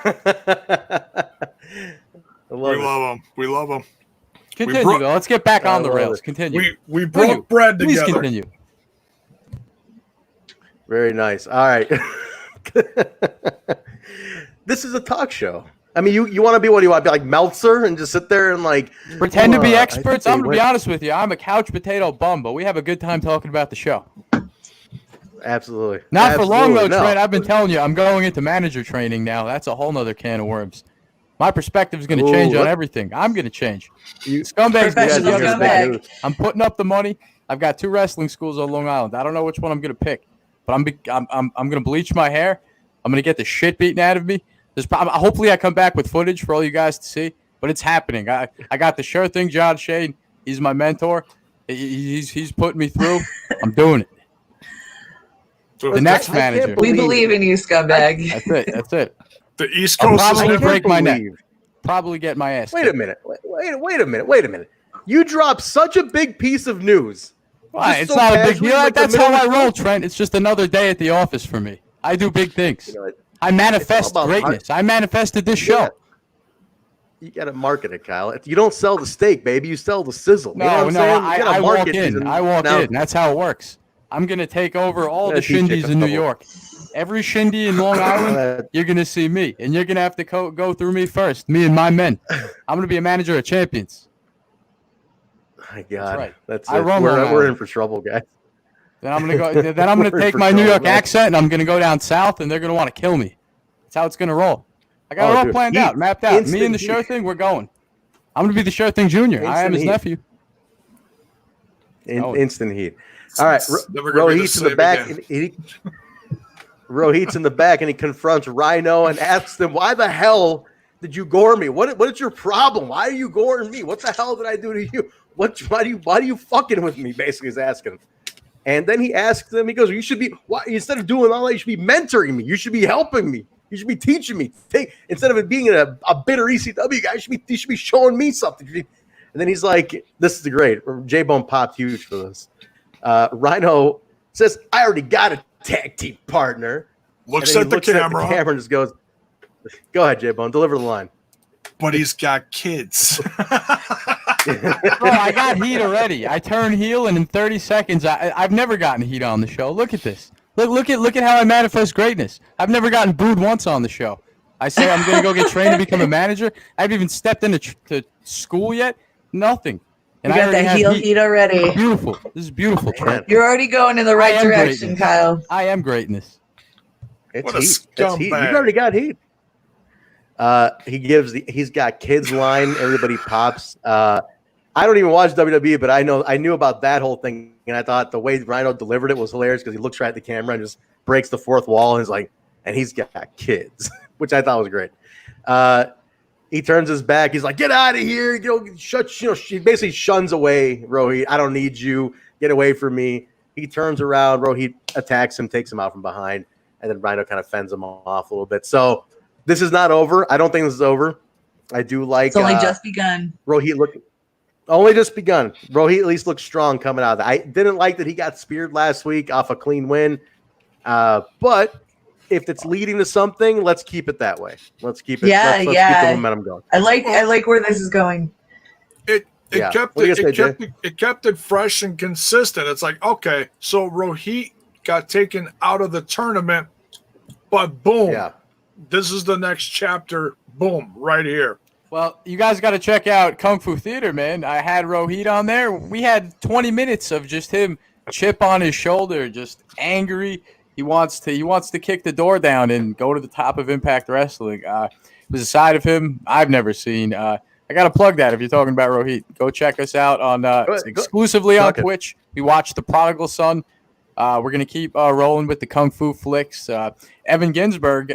We love him. Continue, though. Let's get back on the rails. Continue. We broke bread together. Please continue. Very nice. All right. This is a talk show. I mean, you want to be, what do you want to be, like Meltzer and just sit there and like pretend to be experts? I'm going to be honest with you. I'm a couch potato bum, but we have a good time talking about the show. Absolutely. Not for long, though, Trent. I've been telling you, I'm going into manager training now. That's a whole nother can of worms. My perspective is going to change on everything. I'm going to change. Scumbags. Scumbag. I'm putting up the money. I've got 2 wrestling schools on Long Island. I don't know which one I'm going to pick, but I'm going to bleach my hair. I'm going to get the shit beaten out of me. Hopefully I come back with footage for all you guys to see, but it's happening. I got the sure thing, John Shane. He's my mentor. He's putting me through. I'm doing it. The next manager. We believe in you, scumbag. That's it. The East Coast I'll probably is break my neck. Probably get my ass. Wait a minute. You dropped such a big piece of news. Why? It's not a big deal. That's how I roll, Trent. It's just another day at the office for me. I do big things. I manifest greatness. I manifested this show. You got to market it, Kyle. You don't sell the steak, baby. You sell the sizzle. No, I walk in. I walk in. That's how it works. I'm going to take over all the shindies in New York. Every shindy in Long Island, you're going to see me. And you're going to have to go through me first, me and my men. I'm going to be a manager of champions. My God. That's right. We're in for trouble, guys. Then I'm going to take my New York accent, and I'm going to go down south, and they're going to want to kill me. That's how it's going to roll. I got it all planned out, mapped out. Me and the sure thing, we're going. I'm going to be the sure thing junior. I am his nephew. Instant heat. All right, Rohit's in the back. Rohit's in the back, and he confronts Rhino and asks him, "Why the hell did you gore me? What is your problem? Why are you goring me? What the hell did I do to you? Why do you fucking with me?" Basically, is asking him. And then he asks him. He goes, "You should be instead of doing all that, you should be mentoring me. You should be helping me. You should be teaching me. Instead of it being a bitter ECW guy, you should be showing me something." And then he's like, "This is great." Jaybone popped huge for this. Rhino says, "I already got a tag team partner." Looks at the camera and just goes, "Go ahead, Jaybone, deliver the line." But he's got kids. Bro, I got heat already. I turn heel, and in 30 seconds, I've never gotten heat on the show. Look at this. Look at how I manifest greatness. I've never gotten booed once on the show. I say I'm going to go get trained to become a manager. I haven't even stepped into school yet. Nothing. And you got that heel heat already. Beautiful. This is beautiful, Trent. You're already going in the right direction, greatness. Kyle. I am greatness. It's heat. It's heat. You've already got heat. He's got kids line. Everybody pops. I don't even watch WWE, but I knew about that whole thing, and I thought the way Rhino delivered it was hilarious because he looks right at the camera and just breaks the fourth wall and is like, and he's got kids, which I thought was great. He turns his back. He's like, "Get out of here!" She basically shuns away Rohit. "I don't need you. Get away from me." He turns around. Rohit attacks him, takes him out from behind, and then Rhino kind of fends him off a little bit. So this is not over. I don't think this is over. I do like. It's only just begun. Rohit only just begun. Rohit at least looks strong coming out of that. I didn't like that he got speared last week off a clean win, but if it's leading to something, let's keep it that way. Let's keep it. Let's keep the momentum going. I like where this is going. It kept it fresh and consistent. It's like, okay, so Rohit got taken out of the tournament, but boom, this is the next chapter. Boom, right here. Well, you guys got to check out Kung Fu Theater, man. I had Rohit on there. We had 20 minutes of just him, chip on his shoulder, just angry. He wants to kick the door down and go to the top of Impact Wrestling. It was a side of him I've never seen. I got to plug that if you're talking about Rohit. Go check us out on exclusively on Twitch. We watched The Prodigal Son. We're going to keep rolling with the Kung Fu flicks. Evan Ginsberg,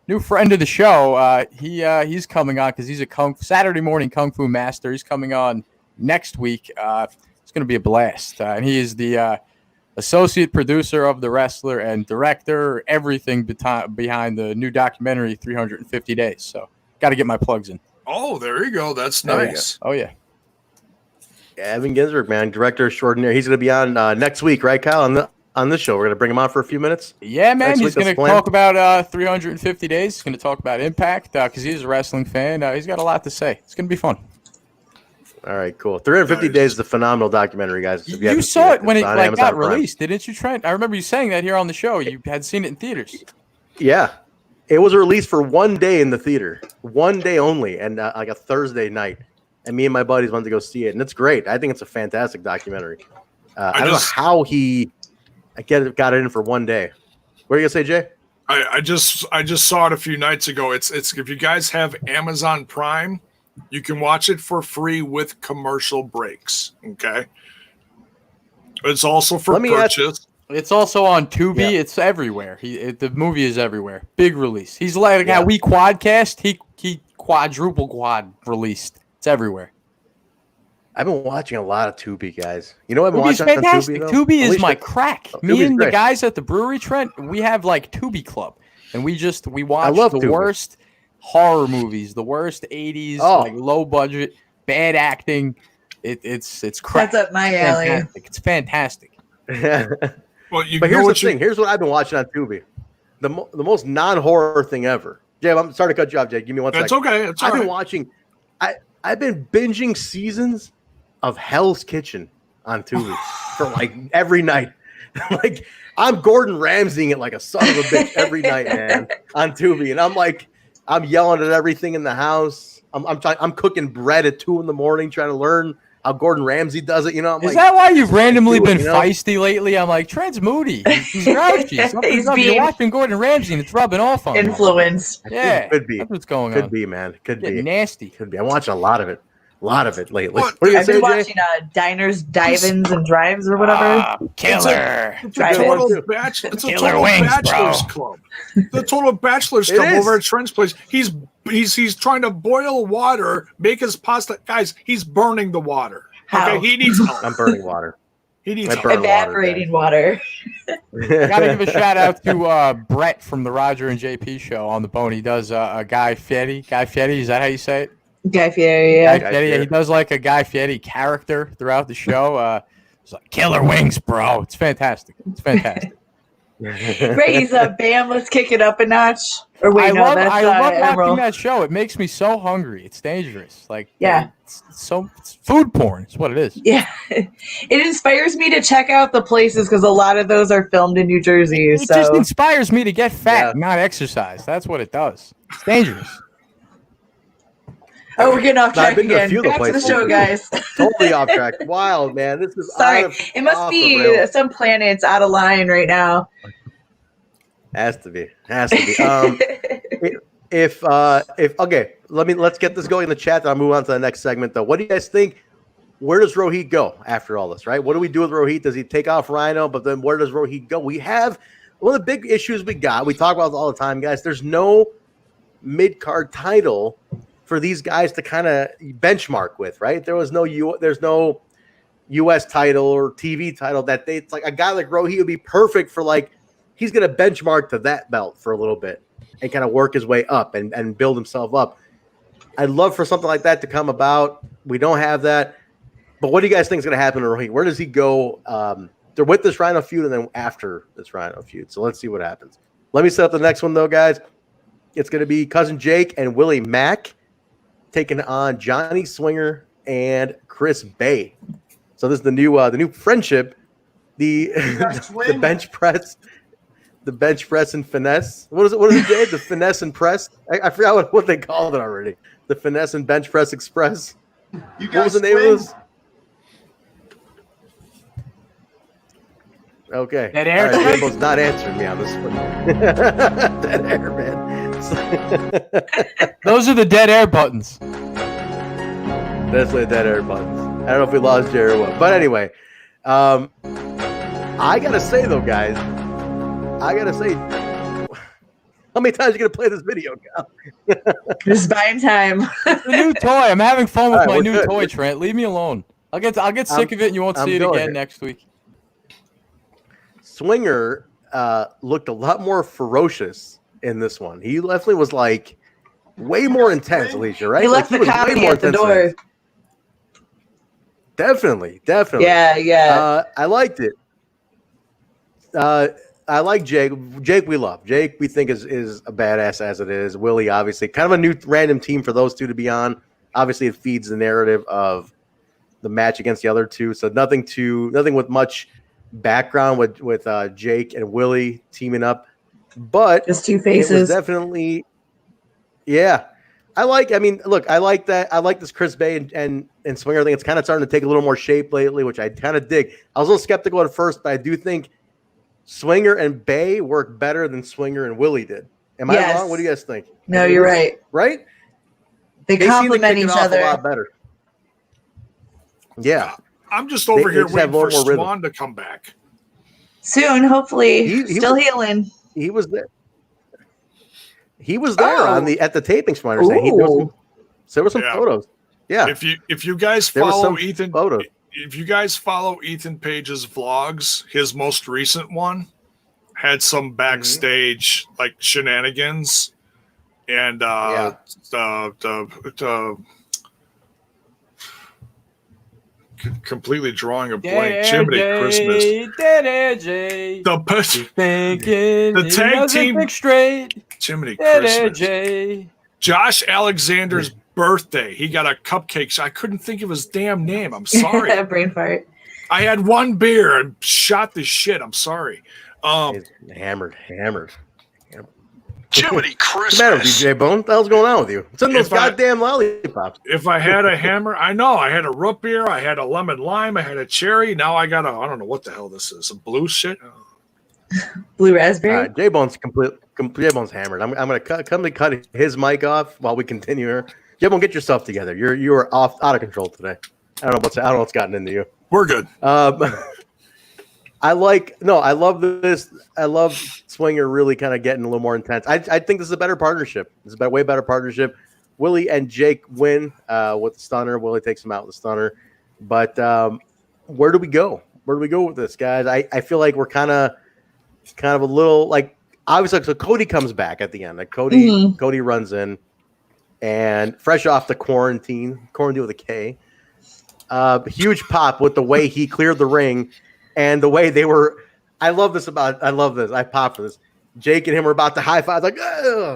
new friend of the show, he's coming on because he's a Saturday morning Kung Fu master. He's coming on next week. It's going to be a blast. And he is the associate producer of The Wrestler and director, everything behind the new documentary 350 Days. So got to get my plugs in. Oh, there you go. That's nice. Oh, yeah. Evan Ginsberg, man, director extraordinaire. He's going to be on next week, right, Kyle? On this show, we're going to bring him on for a few minutes. Yeah, man. He's going to talk about 350 Days. He's going to talk about Impact because he's a wrestling fan. He's got a lot to say. It's going to be fun. All right, cool. 350 Days is a phenomenal documentary, guys. You saw it when it got released, didn't you, Trent? I remember you saying that here on the show. You had seen it in theaters. Yeah. It was released for 1 day in the theater. 1 day only, and like a Thursday night. And me and my buddies went to go see it, and it's great. I think it's a fantastic documentary. I don't know how he got it in for 1 day. What are you going to say, Jay? I just saw it a few nights ago. It's if you guys have Amazon Prime, you can watch it for free with commercial breaks. Okay. It's also for purchase. It's also on Tubi. Yeah. It's everywhere. The movie is everywhere. Big release. He's like how we quadcast. He quadruple quad released. It's everywhere. I've been watching a lot of Tubi, guys. You know what I've been watching fantastic. on Tubi, though? Tubi is my crack. Me and great. The guys at the brewery, Trent, we have like Tubi Club. And we watch the worst horror movies, the worst 80s, like low budget, bad acting. It's crap. That's up my alley. It's fantastic. Well, but here's the thing. Here's what I've been watching on Tubi. The most non-horror thing ever. Jay, I'm sorry to cut you off, Jay. Give me 1 second. It's okay. I've been watching. I've been binging seasons of Hell's Kitchen on Tubi for like every night. Like I'm Gordon Ramsaying it like a son of a bitch every night, man, on Tubi, and I'm yelling at everything in the house. I'm cooking bread at 2 a.m. trying to learn how Gordon Ramsay does it. You know, is that why you've randomly been feisty lately? I'm like, Trent's moody. He's grouchy. You're watching Gordon Ramsay and it's rubbing off on influence. Yeah, could be. That's what's going on. Could be, man. Could be nasty. Could be. I'm watching a lot of it lately. What are you saying, watching Diners, Dive-Ins, and Drives or whatever? Killer. It's a total bachelor's club. The total bachelor's club over at Trent's place. He's trying to boil water, make his pasta. Guys, he's burning the water. How? Okay, he needs help. I'm burning water. He needs evaporating water. Gotta give a shout out to Brett from the Roger and JP show on the Bone. He does a Guy Fieri. Guy Fieri, is that how you say it? Guy Fieri, yeah. Guy Fieri, he does like a Guy Fieri character throughout the show. It's like killer wings, bro. It's fantastic. It's fantastic. Great, he's Bam. Let's kick it up a notch. Or wait, I love watching that show. It makes me so hungry. It's dangerous. Like it's food porn. It's what it is. Yeah, it inspires me to check out the places because a lot of those are filmed in New Jersey. It just inspires me to get fat, not exercise. That's what it does. It's dangerous. Oh, we're getting off track again. Back to the show, guys. Totally off track. Wild, man. This is sorry. It must be some planets out of line right now. Has to be. Okay, let's get this going in the chat. Then I'll move on to the next segment, though. What do you guys think? Where does Rohit go after all this? Right? What do we do with Rohit? Does he take off Rhino? But then where does Rohit go? We have one of the big issues we got. We talk about it all the time, guys. There's no mid-card title for these guys to kind of benchmark with, right? There's no U.S. title or TV title that it's like a guy like Rohit would be perfect for, like, he's going to benchmark to that belt for a little bit and kind of work his way up and build himself up. I'd love for something like that to come about. We don't have that. But what do you guys think is going to happen to Rohit? Where does he go? They're with this Rhino feud and then after this Rhino feud. So let's see what happens. Let me set up the next one, though, guys. It's going to be Cousin Jake and Willie Mack taking on Johnny Swinger and Chris Bay. So this is the new friendship, the bench press. The bench press and finesse. What is it? What is it, Dave? The finesse and press? I forgot what they called it already. The finesse and bench press express. What was the name of this? Okay. Dead air. All right, Jaybone's not answering me on this one. Dead air, man. Those are the dead air buttons. That's the dead air buttons. I don't know if we lost Jay or what. But anyway, I got to say, though, guys, how many times are you going to play this video, Cal? Just buying time. It's a new toy. I'm having fun with All right, my we're new good. toy, Trent. Leave me alone. I'll get sick of it and you won't see it again next week. Swinger looked a lot more ferocious in this one. He definitely was like way more intense, Alicia, right? He left the comedy at the door. Definitely. Yeah. I liked it. I like Jake. Jake, we love. Jake, we think is a badass as it is. Willie, obviously, kind of a new random team for those two to be on. Obviously, it feeds the narrative of the match against the other two. So nothing with much background with Jake and Willie teaming up. But just two faces. It was definitely, yeah. I like that. I like this Chris Bay and Swinger thing. It's kind of starting to take a little more shape lately, which I kind of dig. I was a little skeptical at first, but I do think Swinger and Bay work better than Swinger and Willie did. Am I wrong? What do you guys think? No, you're right. Right? They complement each other a lot better. Yeah. I'm just over here waiting for more rhythm. Swan to come back. soon. Hopefully, still healing. He was there. He was there at the tapings. From my understanding, there were some photos. Yeah. If you guys follow Ethan, if you guys follow Ethan Page's vlogs, his most recent one had some backstage like shenanigans, and completely drawing a blank. Jiminy Christmas. The tag team straight. Jiminy Christmas. Josh Alexander's birthday. He got a cupcake. I couldn't think of his damn name. I'm sorry. Brain fart. I had one beer and shot the shit. I'm sorry. Hammered. Jiminy Christmas. What's the matter with you, Jaybone? What the hell's going on with you? It's in those goddamn lollipops. If I had a hammer, I know. I had a root beer. I had a lemon lime. I had a cherry. Now I got I don't know what the hell this is. Some blue shit? Blue raspberry? Jaybone's Jaybone's hammered. I'm going to cut his mic off while we continue here. Jaybone, get yourself together. You are out of control today. I don't know what's gotten into you. We're good. I love this. I love Swinger really kind of getting a little more intense. I think this is a better partnership. This is a way better partnership. Willie and Jake win with the stunner. Willie takes him out with the stunner. But where do we go? Where do we go with this, guys? I feel like we're kind of a little like obviously. So Cody comes back at the end. Like Cody runs in, and fresh off the quarantine with a K. Huge pop with the way he cleared the ring. And the way they were, I love this. I popped for this. Jake and him were about to high five, like,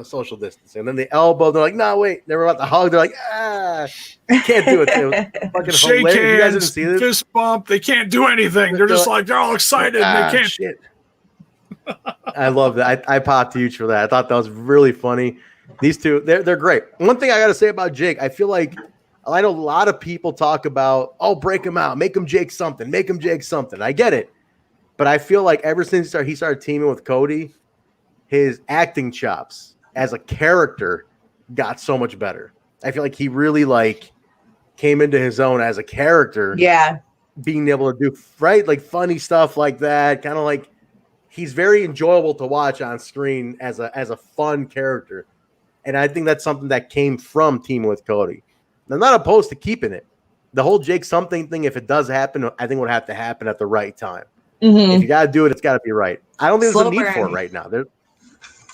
social distancing. And then the elbow, they're like, no, wait. They were about to hug. They're like, can't do it. It was fucking shake hilarious. You guys hands, didn't see this? fist bump. They can't do anything. They're just like, they're all excited. And they can't. Shit. I love that. I popped huge for that. I thought that was really funny. These two, they're great. One thing I got to say about Jake, I feel like I know a lot of people talk about, break him out, make him Jake something. I get it. But I feel like ever since he started teaming with Cody, his acting chops as a character got so much better. I feel like he really came into his own as a character. Yeah. Being able to do funny stuff like that. Kind of like he's very enjoyable to watch on screen as a fun character. And I think that's something that came from teaming with Cody. I'm not opposed to keeping it. The whole Jake something thing, if it does happen, I think would have to happen at the right time. Mm-hmm. If you got to do it, it's got to be right. I don't think there's a need for it right now.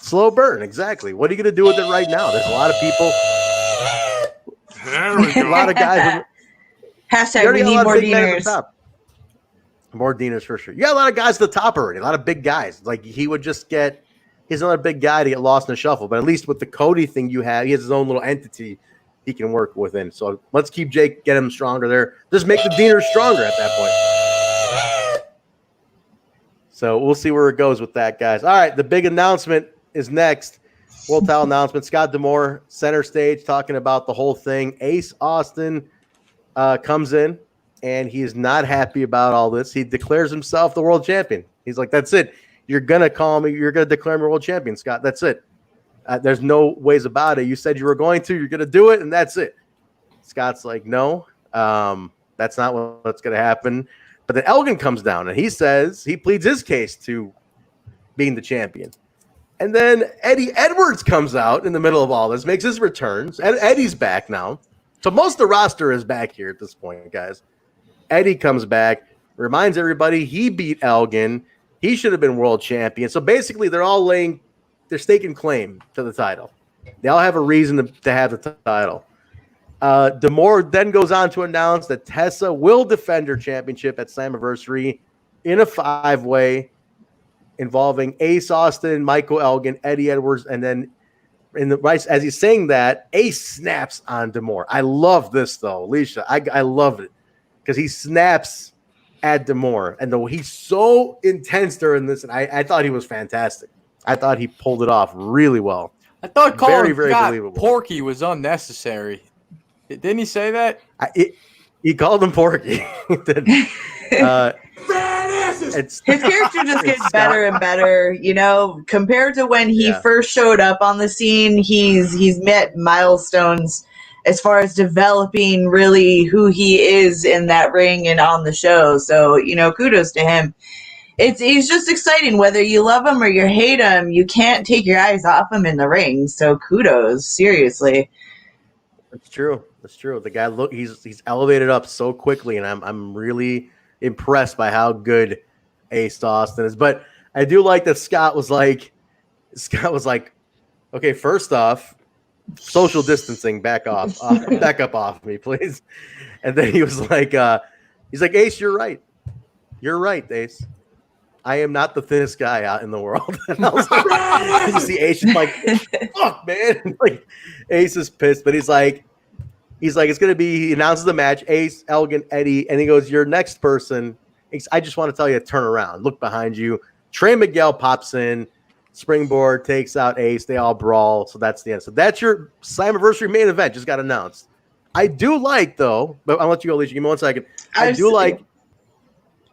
Slow burn, exactly. What are you going to do with it right now? There's a lot of people. There we go. A lot of guys. Hashtag we need more Deaners. More Deaners for sure. You got a lot of guys at the top already. A lot of big guys. Like he would just he's another big guy to get lost in the shuffle. But at least with the Cody thing he has his own little entity he can work within. So let's keep Jake, get him stronger there. Just make the Deaners stronger at that point. So we'll see where it goes with that, guys. All right, the big announcement is next. World title announcement. Scott D'Amore, center stage, talking about the whole thing. Ace Austin comes in, and he is not happy about all this. He declares himself the world champion. He's like, that's it. You're going to call me. You're going to declare me world champion, Scott. That's it. There's no ways about it. You said you were going to. You're going to do it, and that's it. Scott's like, no, that's not what's going to happen. But then Elgin comes down, and he says he pleads his case to being the champion. And then Eddie Edwards comes out in the middle of all this, makes his returns. And Eddie's back now. So most of the roster is back here at this point, guys. Eddie comes back, reminds everybody he beat Elgin. He should have been world champion. So basically, they're staking claim to the title. They all have a reason to have the title. D'Amore then goes on to announce that Tessa will defend her championship at Slammiversary in a 5-way involving Ace Austin, Michael Elgin, Eddie Edwards, and then as he's saying that, Ace snaps on D'Amore. I love this though, Alicia. I love it because he snaps at D'Amore, and though he's so intense during this, and I thought he was fantastic. I thought he pulled it off really well. I thought calling very Scott believable. Porky was unnecessary. Didn't he say that? He called him Porky. His character just gets better and better, compared to when he first showed up on the scene. He's met milestones as far as developing really who he is in that ring and on the show. So, kudos to him. It's just exciting. Whether you love him or you hate him, you can't take your eyes off him in the ring. So kudos, seriously. That's true. That's true. The guy he's elevated up so quickly, and I'm really impressed by how good Ace Austin is. But I do like that Scott was like, okay, first off, social distancing, back up off me, please. And then he was like, Ace, you're right. You're right, Ace. I am not the thinnest guy out in the world. And I was like, you see Ace is like, fuck, man. Like, Ace is pissed, but he's like, it's going to be, he announces the match, Ace, Elgin, Eddie, and he goes, your next person, I just want to tell you to turn around, look behind you. Trey Miguel pops in, springboard, takes out Ace, they all brawl, so that's the end. So that's your Slammiversary main event, just got announced. I do like, though, but I'll let you go, Alicia, give me 1 second. I do like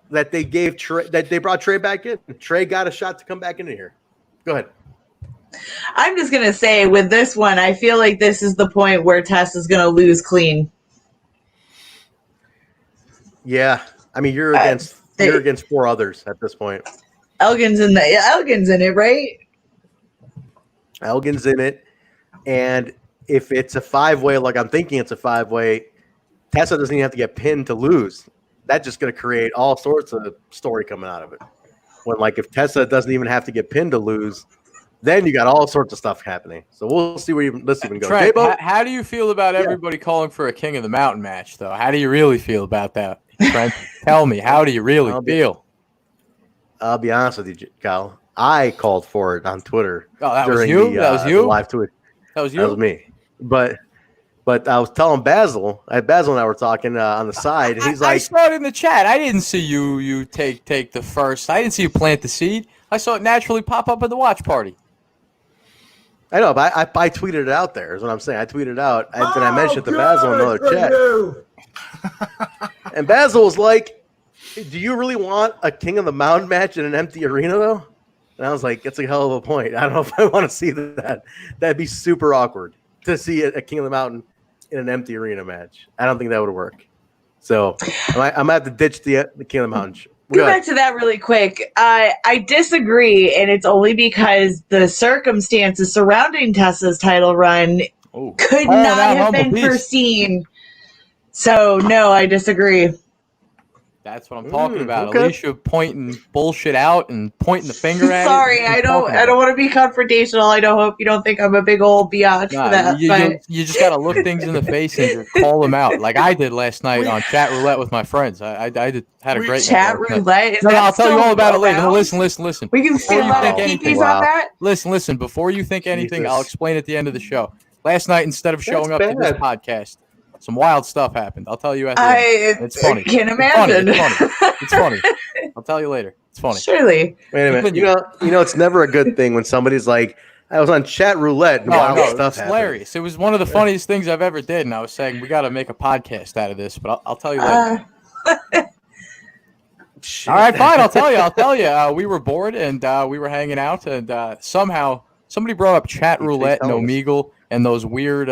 that they gave Trey, that they brought Trey back in. Trey got a shot to come back into here. Go ahead. I'm just going to say with this one, I feel like this is the point where Tess is going to lose clean. Yeah. I mean, you're against 4 others at this point. Elgin's in it, right? Elgin's in it. And if it's a 5-way, like I'm thinking it's a 5-way, Tessa doesn't even have to get pinned to lose. That's just going to create all sorts of story coming out of it. When, like, if Tessa doesn't even have to get pinned to lose, then you got all sorts of stuff happening. So we'll see where this even goes. Trent, how do you feel about everybody calling for a King of the Mountain match, though? How do you really feel about that, Trent? Tell me, how do you really feel? I'll be honest with you, Kyle. I called for it on Twitter. Oh, that was you? That was you? The live tweet. That was you? That was me. But I was telling Basil, Basil and I were talking on the side, and he's like, I saw it in the chat. I didn't see you take the first. I didn't see you plant the seed. I saw it naturally pop up at the watch party. I know, but I tweeted it out there, is what I'm saying. I tweeted it out, and then I mentioned it to Basil in another chat. And Basil was like, do you really want a King of the Mountain match in an empty arena, though? And I was like, that's a hell of a point. I don't know if I want to see that. That'd be super awkward to see a King of the Mountain in an empty arena match. I don't think that would work. So I'm gonna have to ditch the King of the Mountain. Go back to that really quick. I disagree, and it's only because the circumstances surrounding Tessa's title run could not have been foreseen. So no, I disagree. That's what I'm talking about. Okay. Alicia pointing bullshit out and pointing the finger at Sorry, I don't want to be confrontational. I don't hope you don't think I'm a big old biatch for that. You just got to look things in the face and just call them out, like I did last night on chat roulette with my friends. I had a great chat roulette. I'll tell you all about it later. Listen. We can see a lot of peepees on that. Listen. Before you think anything, I'll explain at the end of the show. Last night, instead of showing up to this podcast, some wild stuff happened. I'll tell you after. It's funny. I can't imagine. It's funny. I'll tell you later. It's funny. Surely. Wait a minute. You know, it's never a good thing when somebody's like, I was on chat roulette and wild stuff it's happened. hilarious. It was one of the funniest things I've ever did, and I was saying we got to make a podcast out of this, but I'll tell you later. All right, fine. I'll tell you. We were bored and we were hanging out, and somehow somebody brought up chat roulette and Omegle and those weird,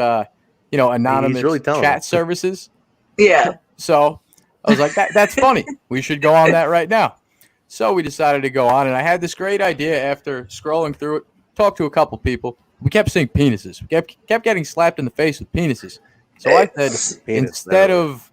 anonymous chat services. Yeah. So I was like, that's funny. We should go on that right now. So we decided to go on, and I had this great idea after scrolling through it. Talked to a couple people. We kept seeing penises. We kept getting slapped in the face with penises. So I said, instead of,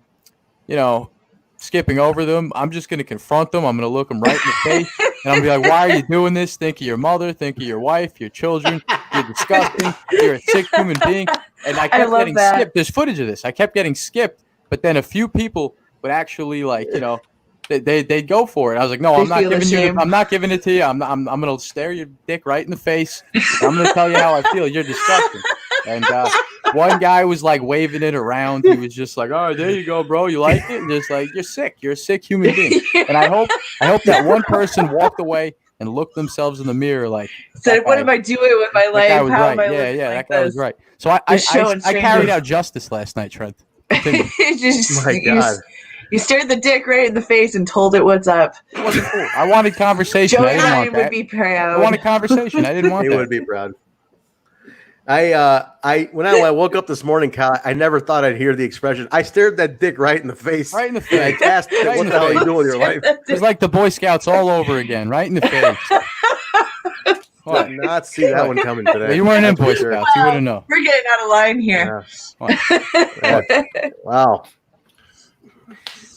skipping over them, I'm just going to confront them. I'm going to look them right in the face, and I'm going to be like, why are you doing this? Think of your mother. Think of your wife, your children. You're disgusting. You're a sick human being. And I kept getting skipped. There's footage of this. I kept getting skipped, but then a few people would actually, they'd go for it. I was like, no, I'm not giving it to you. I'm going to stare your dick right in the face. I'm going to tell you how I feel. You're disgusting. And one guy was like waving it around. He was just like, "Oh, there you go, bro. You like it?" And just like, "You're sick. You're a sick human being." And I hope that one person walked away and looked themselves in the mirror like, said, "What am I doing with my life? How am I living that guy was right." So I carried out justice last night, Trent. My God. You stared the dick right in the face and told it what's up. It wasn't cool. I wanted conversation. Joey I didn't want that. would be proud. I wanted conversation. I didn't want that. He would be proud. When I woke up this morning, Kyle, I never thought I'd hear the expression. I stared that dick right in the face. Right in the face. I asked, what the hell are you doing with your life? It was like the Boy Scouts all over again, right in the face. I did not see that one coming today. Yeah, you weren't in Boy Scouts. You wouldn't know. We're getting out of line here. Yeah. Wow.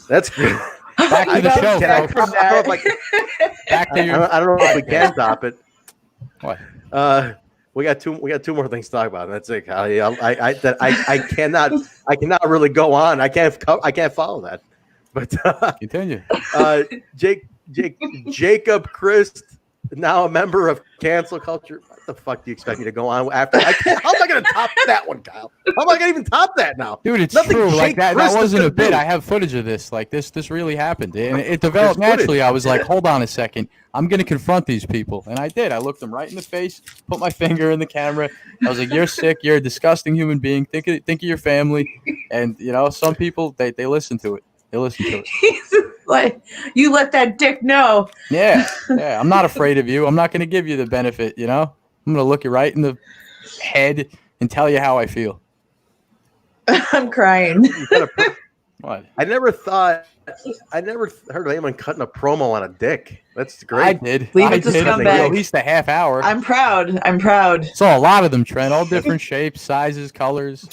That's good. Back to the show. I don't know if we can top it. What? We got two more things to talk about. And that's it, Kyle. I cannot really go on. I can't follow that. But continue. Jacob Crist, now a member of cancel culture. What the fuck do you expect me to go on after? How am I going to top that one, Kyle? How am I going to even top that now? Dude, it's true. Like that wasn't a bit. I have footage of this. Like this really happened, and it developed naturally. I was like, hold on a second. I'm going to confront these people, and I did. I looked them right in the face, put my finger in the camera. I was like, "You're sick. You're a disgusting human being. Think of your family." And some people they listen to it. They listen to it. Like, you let that dick know. Yeah. I'm not afraid of you. I'm not going to give you the benefit. I'm going to look you right in the head and tell you how I feel. I'm crying. What? I never heard of anyone cutting a promo on a dick. That's great. I did. Leave it to scumbag. At least a half hour. I'm proud. Saw a lot of them, Trent. All different shapes, sizes, colors.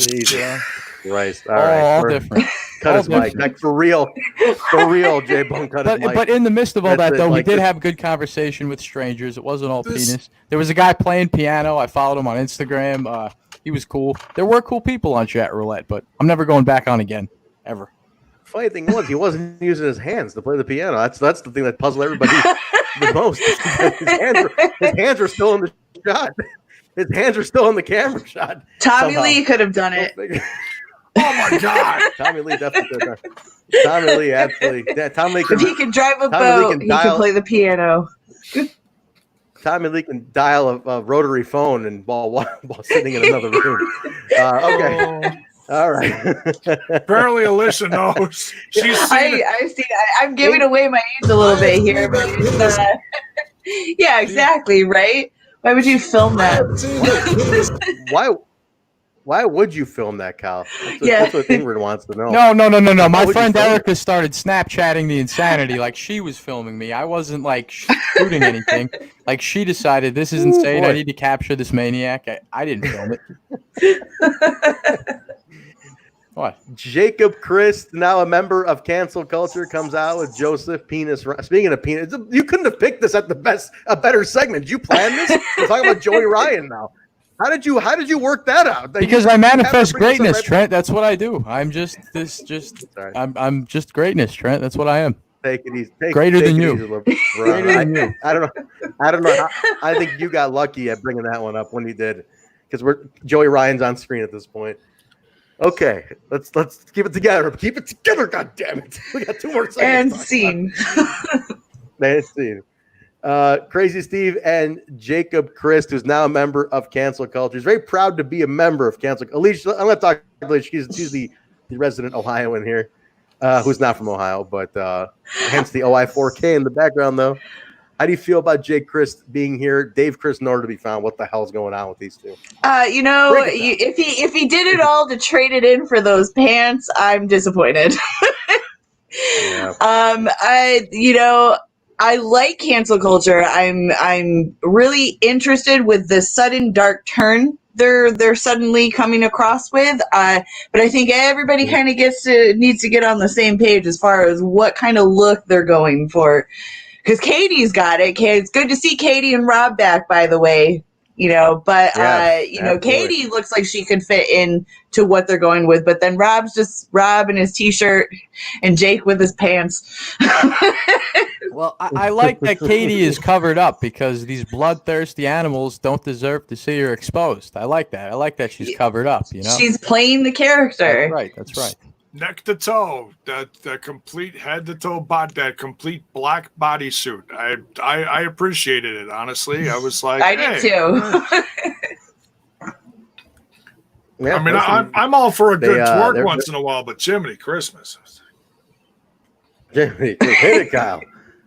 Christ. All different. Cut his mic. Like, for real, Jaybone cut his mic. But in the midst of all that, though, we did have good conversation with strangers. It wasn't all penis. There was a guy playing piano. I followed him on Instagram. He was cool. There were cool people on chat roulette, but I'm never going back on again, ever. Funny thing was, he wasn't using his hands to play the piano. That's the thing that puzzled everybody the most. His hands were still in the shot. His hands are still in the camera shot. Tommy Lee could have done it. Oh my God! Tommy Lee definitely could have done it. Tommy Lee absolutely. Yeah, Tommy Lee if he can drive a boat, he can play the piano. Tommy Lee can dial a rotary phone and while sitting in another room. Okay. All right. Apparently, Alicia knows. She's seen it. I've seen it. I'm giving away my age a little bit here, but yeah, exactly, right? Why would you film that? Why would you film that, Kyle? That's what Ingrid wants to know. No. My friend Erica started Snapchatting the insanity like she was filming me. I wasn't like shooting anything. Like she decided this is insane. I need to capture this maniac. I didn't film it. What? Jacob Crist, now a member of cancel culture, comes out with Joseph Penis. Speaking of penis, you couldn't have picked this at a better segment. Did you plan this? We're talking about Joey Ryan now. How did you work that out? Because I manifest greatness, Trent. That's what I do. I'm just I'm just greatness, Trent. That's what I am. Take it easy. Greater than you. Greater than you. I don't know. I think you got lucky at bringing that one up when you did. because Joey Ryan's on screen at this point. Okay, let's keep it together. Keep it together, God damn it! We got 2 more seconds. And scene. And scene. Crazy Steve and Jacob Crist, who's now a member of Cancel Culture. He's very proud to be a member of Cancel. Alicia, I'm going to talk to Alicia. She's the resident Ohioan here, who's not from Ohio, but hence the OI4K in the background, though. How do you feel about Jake Crist being here? Dave Crist nowhere to be found. What the hell's going on with these two? If he did it all to trade it in for those pants, I'm disappointed. Yeah. I like Cancel Culture. I'm really interested with the sudden dark turn they're suddenly coming across with. But I think everybody kind of needs to get on the same page as far as what kind of look they're going for. Because Katie's got it. It's good to see Katie and Rob back, by the way. Katie looks like she could fit in to what they're going with, but then Rob's just Rob in his t-shirt and Jake with his pants. Well, I like that Katie is covered up because these bloodthirsty animals don't deserve to see her exposed. I like that. I like that she's covered up, She's playing the character. That's right. Neck to toe, that complete head to toe that complete black bodysuit. I appreciated it, honestly. I was like, I did too. Yeah, I mean, I'm all for a good twerk once in a while, but Jiminy Christmas. Jiminy, hit it, Kyle.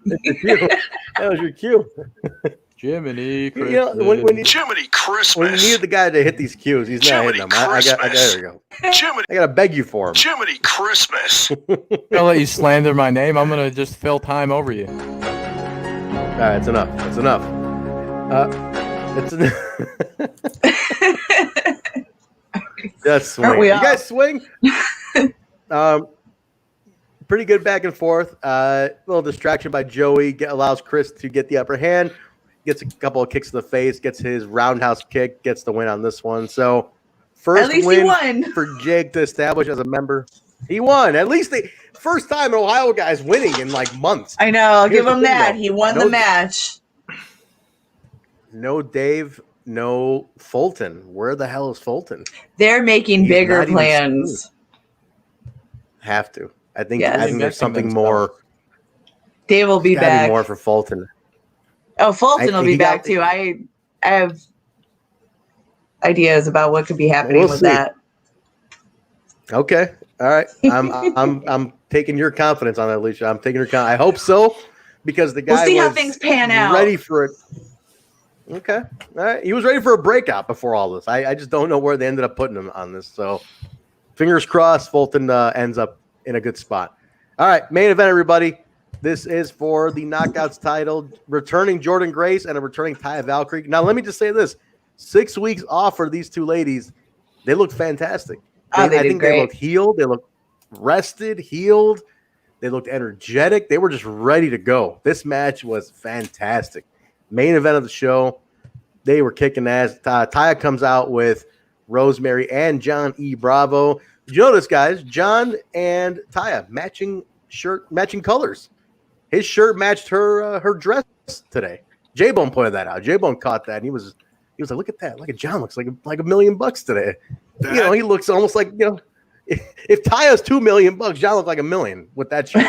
That was your cue. Jiminy Christmas. Jiminy Christmas. When you need the guy to hit these cues, he's not hitting them. There we go. I gotta beg you for him. Jiminy Christmas. I'll let you slander my name. I'm gonna just fill time over you. All right, it's enough. It's enough. Just swing. You guys swing. Pretty good back and forth. Little distraction by Joey allows Chris to get the upper hand. Gets a couple of kicks to the face. Gets his roundhouse kick. Gets the win on this one. So first win for Jake to establish as a member. He won. At least the first time an Ohio guy's winning in like months. I know. I'll give him that. He won the match. No Dave. No Fulton. Where the hell is Fulton? They're making bigger plans. Have to. I think there's something more. Dave will be back. More for Fulton. Oh, Fulton will be back too. I have ideas about what could be happening with that. Okay. All right. I'm taking your confidence on that, Alicia. I'm taking your I hope so, because the guy we'll see how things pan out. Ready for it. Okay. All right. He was ready for a breakout before all this. I just don't know where they ended up putting him on this. So fingers crossed Fulton ends up in a good spot. All right. Main event, everybody. This is for the Knockouts title, returning Jordynne Grace and a returning Taya Valkyrie. Now, let me just say this. 6 weeks off for these two ladies. They look fantastic. I think they looked healed. They looked rested, healed. They looked energetic. They were just ready to go. This match was fantastic. Main event of the show. They were kicking ass. Taya comes out with Rosemary and John E. Bravo. Did you notice, guys? John and Taya matching colors. His shirt matched her dress today. Jaybone pointed that out. Jaybone caught that, and he was like, "Look at that! Look at John. Looks like $1 million today." He looks almost like if Taya's $2 million, John looked like $1 million with that shirt.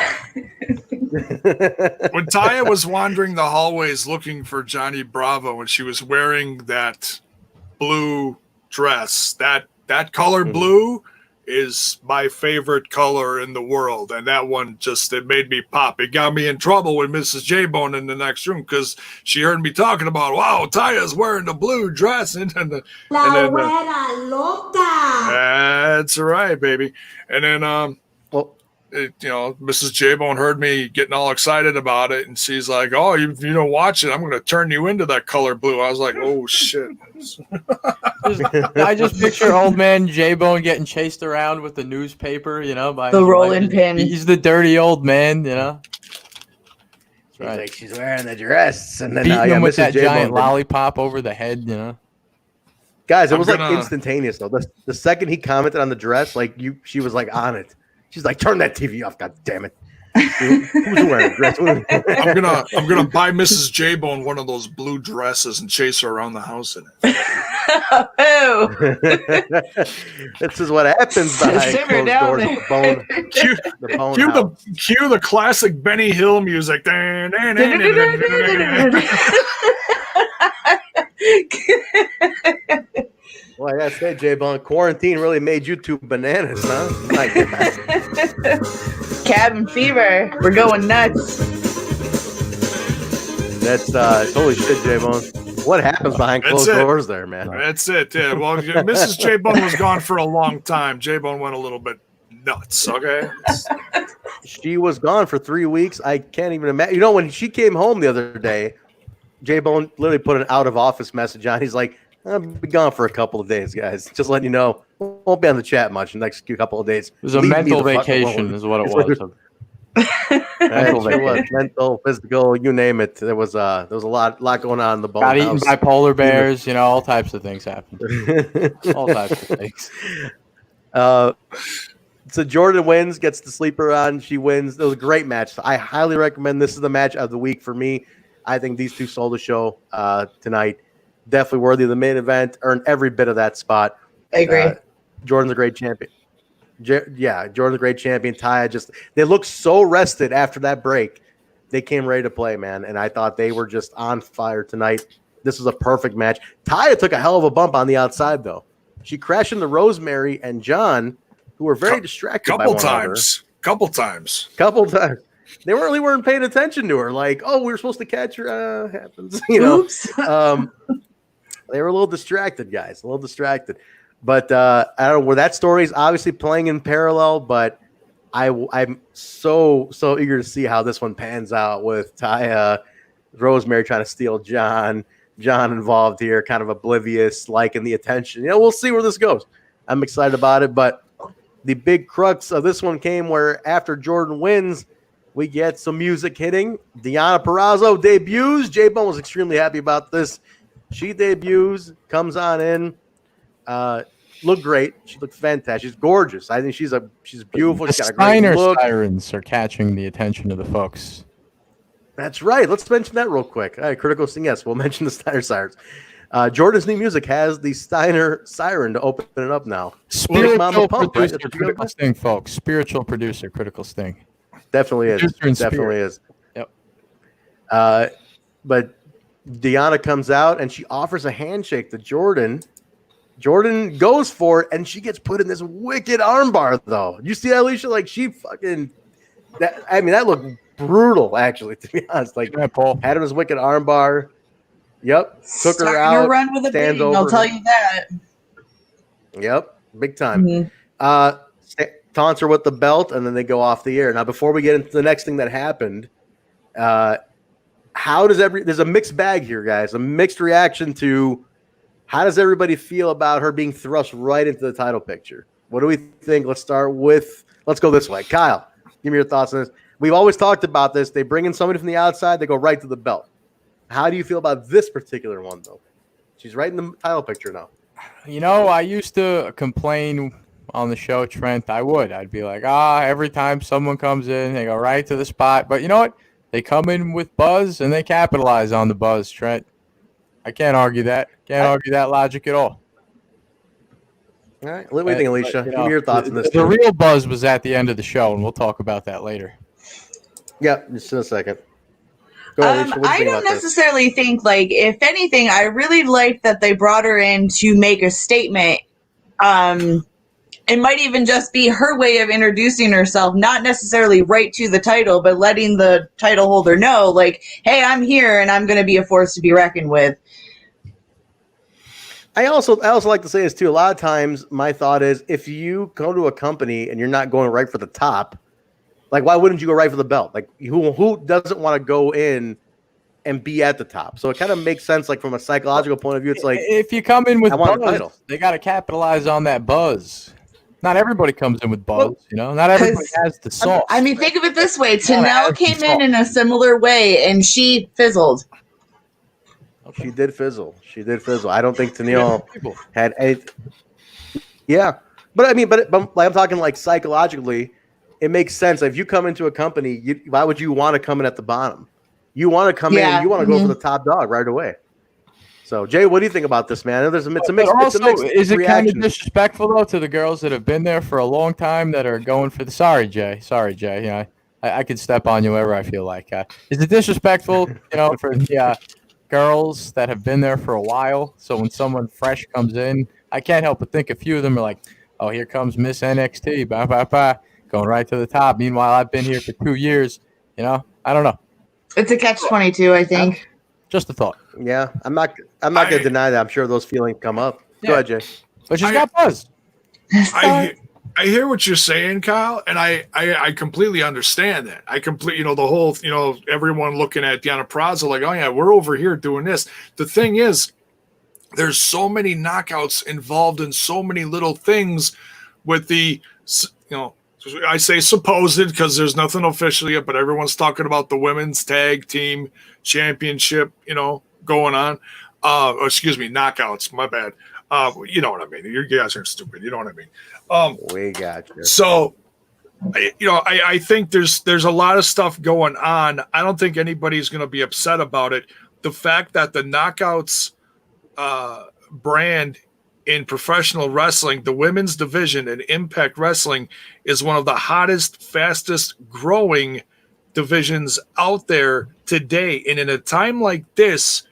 When Taya was wandering the hallways looking for Johnny Bravo, and she was wearing that blue dress, that color blue is my favorite color in the world, and that one it made me pop. It got me in trouble with Mrs. Jaybone in the next room because she heard me talking about, wow, Taya's wearing the blue dress, that's right, baby. And then Mrs. Jaybone heard me getting all excited about it, and she's like, oh, you don't watch it, I'm going to turn you into that color blue. I was like, oh, shit. I just picture old man Jaybone getting chased around with the newspaper, by the rolling pin. He's the dirty old man, She's like, she's wearing the dress. And then beating him with Mrs. that Jaybone giant lollipop over the head, Guys, it was like instantaneous, though. The second he commented on the dress, she was like on it. She's like, turn that TV off, god damn it. Who's wearing a dress? I'm gonna buy Mrs. Jaybone one of those blue dresses and chase her around the house in it. Oh. This is what happens behind Simmer closed down doors. there. Cue the classic Benny Hill music. Well, I gotta say, Jaybone, quarantine really made you two bananas, huh? Cabin fever. We're going nuts. That's holy shit, Jaybone. What happens behind closed doors there, man? That's it. Yeah. Well, Mrs. Jaybone was gone for a long time. Jaybone went a little bit nuts. Okay. She was gone for 3 weeks. I can't even imagine. You know, when she came home the other day, Jaybone literally put an out of office message on. He's like, I'll be gone for a couple of days, guys. Just letting you know, won't be on the chat much in the next couple of days. It was a mental vacation, is what it was. Mental, physical, you name it. There was a lot going on in the bone. Got eaten by polar bears. You know, all types of things happened. All types of things. So Jordynne wins, gets the sleeper on. She wins. It was a great match. I highly recommend. This is the match of the week for me. I think these two stole the show tonight. Definitely worthy of the main event. Earned every bit of that spot. I agree. Jordynne's a great champion. Jordynne's a great champion. Taya they looked so rested after that break. They came ready to play, man. And I thought they were just on fire tonight. This was a perfect match. Taya took a hell of a bump on the outside, though. She crashed into Rosemary and John, who were very distracted by one another. Couple times. They weren't paying attention to her. Like, oh, we were supposed to catch her. Happens, you know. Oops. They were a little distracted, guys. A little distracted. But I don't know where that story is obviously playing in parallel. But I'm so eager to see how this one pans out with Taya, Rosemary trying to steal John involved here, kind of oblivious, liking the attention. You know, we'll see where this goes. I'm excited about it. But the big crux of this one came where after Jordynne wins, we get some music hitting. Deonna Purrazzo debuts. Jaybone was extremely happy about this. She debuts, comes on in, looked great. She looked fantastic. She's gorgeous. I think she's beautiful. She's got a great look. Sirens are catching the attention of the folks. That's right. Let's mention that real quick. All right, critical thing. Yes, we'll mention the Steiner Sirens. Jordynne's new music has the Steiner Siren to open it up now. Spiritual producer, critical sting, folks. Spiritual producer, critical sting. Definitely is. Definitely is. Yep. But Deonna comes out and she offers a handshake to Jordynne. Jordynne goes for it and she gets put in this wicked armbar, though. You see that, Alicia? Like, she fucking that looked brutal, actually, to be honest. Like, had her in this wicked armbar. Yep. Took her out. Your run with a beating, I'll tell you that. Yep. Big time. Taunts her with the belt, and then they go off the air. Now, before we get into the next thing that happened, there's a mixed bag here, guys. A mixed reaction to how does everybody feel about her being thrust right into the title picture? What do we think? Let's go this way. Kyle, give me your thoughts on this. We've always talked about this. They bring in somebody from the outside, they go right to the belt. How do you feel about this particular one, though? She's right in the title picture now. You know, I used to complain on the show, Trent. I'd be like, every time someone comes in, they go right to the spot. But you know what? They come in with buzz, and they capitalize on the buzz, Trent. I can't argue that. Can't argue that logic at all. All right. What do you think, Alicia? Give me your thoughts on this. The real buzz was at the end of the show, and we'll talk about that later. Yeah, just in a second. I don't necessarily think, like, if anything, I really liked that they brought her in to make a statement. It might even just be her way of introducing herself, not necessarily right to the title, but letting the title holder know, like, hey, I'm here and I'm going to be a force to be reckoned with. I also like to say this too. A lot of times my thought is if you go to a company and you're not going right for the top, like, why wouldn't you go right for the belt? Like, who doesn't want to go in and be at the top? So it kind of makes sense, like, from a psychological point of view. It's like, if you come in with buzz, they got to capitalize on that buzz. Not everybody comes in with buzz, you know. Not everybody has the sauce. I mean, think of it this way: Tanel came in a similar way, and she fizzled. She did fizzle. I don't think Tanel had any. Yeah, but I mean, but I'm talking like psychologically. It makes sense. If you come into a company, why would you want to come in at the bottom? You want to come in. You want to go for the top dog right away. So, Jay, what do you think about this, man? It's a mixed. Is it kind of reaction. disrespectful though to the girls that have been there for a long time that are going for the? Sorry, Jay. You know, I could step on you wherever I feel like. Is it disrespectful, you know, for the girls that have been there for a while? So when someone fresh comes in, I can't help but think a few of them are like, "Oh, here comes Miss NXT, going right to the top." Meanwhile, I've been here for 2 years. You know, I don't know. It's a catch-22, I think. Just a thought. Yeah, I'm not going to deny that. I'm sure those feelings come up. Go ahead, Jay. But she's got buzz. I hear what you're saying, Kyle, and I completely understand that. You know, the whole, you know, everyone looking at Deonna Purrazzo like, oh yeah, we're over here doing this. The thing is, there's so many knockouts involved in so many little things with the, you know, I say supposed because there's nothing official yet, but everyone's talking about the women's tag team championship, you know, going on. Knockouts. My bad. You know what I mean. You guys aren't stupid. You know what I mean. We got you. So, you know, I think there's a lot of stuff going on. I don't think anybody's going to be upset about it. The fact that the Knockouts brand in professional wrestling, the women's division in Impact Wrestling, is one of the hottest, fastest growing divisions out there today. And in a time like this,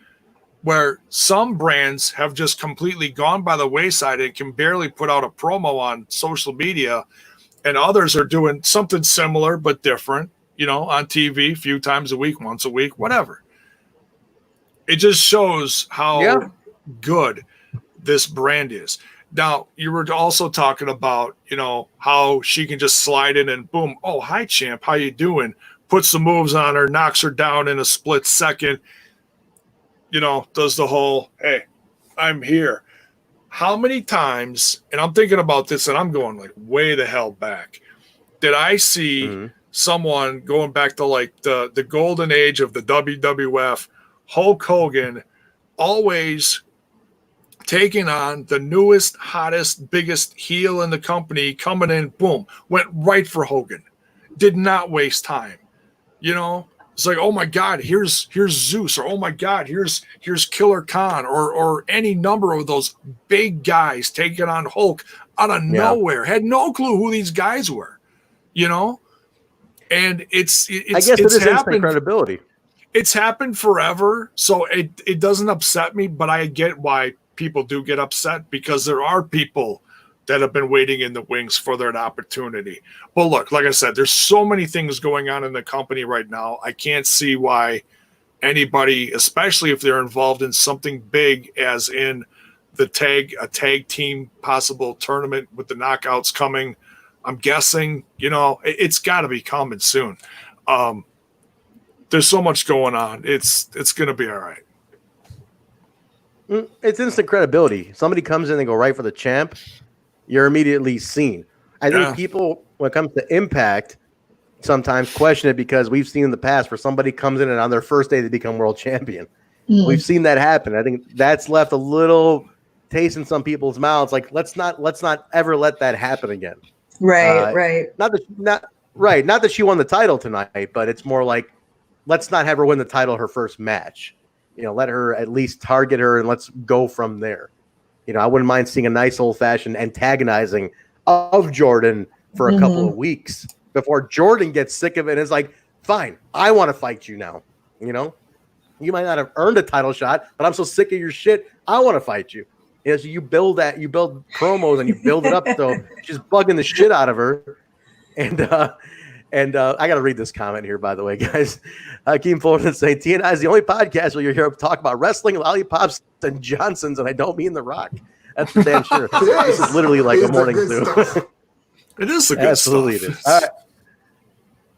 where some brands have just completely gone by the wayside and can barely put out a promo on social media, and others are doing something similar but different, you know, on TV a few times a week, once a week, whatever. It just shows how good this brand is. Now, you were also talking about, you know, how she can just slide in and boom, oh, hi, champ, how you doing? Puts the moves on her, knocks her down in a split second, you know, does the whole, hey, I'm here. How many times, and I'm thinking about this and I'm going like way the hell back, did I see someone going back to like the golden age of the WWF, Hulk Hogan, always taking on the newest, hottest, biggest heel in the company, coming in, boom, went right for Hogan. Did not waste time. You know, it's like, oh my God, here's Zeus, or oh my God, here's Killer Khan, or any number of those big guys taking on Hulk out of nowhere. Had no clue who these guys were, you know? And it's I guess it is instant credibility. It's happened forever, so it doesn't upset me, but I get why people do get upset, because there are people that have been waiting in the wings for their opportunity. But look, like I said, there's so many things going on in the company right now. I can't see why anybody, especially if they're involved in something big as in a tag team possible tournament with the Knockouts coming. I'm guessing, you know, it's got to be coming soon. There's so much going on. It's going to be all right. It's instant credibility. Somebody comes in and go right for the champ, you're immediately seen. I think people, when it comes to Impact, sometimes question it because we've seen in the past where somebody comes in and on their first day they become world champion. We've seen that happen. I think that's left a little taste in some people's mouths. Like, let's not ever let that happen again. Right. Not that she won the title tonight, but it's more like, let's not have her win the title her first match. You know, let her at least target her and let's go from there. You know, I wouldn't mind seeing a nice old-fashioned antagonizing of Jordynne for a couple of weeks before Jordynne gets sick of it and is like, fine, I want to fight you now. You know, you might not have earned a title shot, but I'm so sick of your shit, I want to fight you. You know, so you build promos and you build it up. So she's bugging the shit out of her. And I got to read this comment here, by the way, guys. Keem Fulton saying, TNI is the only podcast where you hear talk about wrestling, lollipops, and Johnsons, and I don't mean The Rock. That's for damn sure. This is literally like a morning stew. It is the good Absolutely stuff. It is. All right.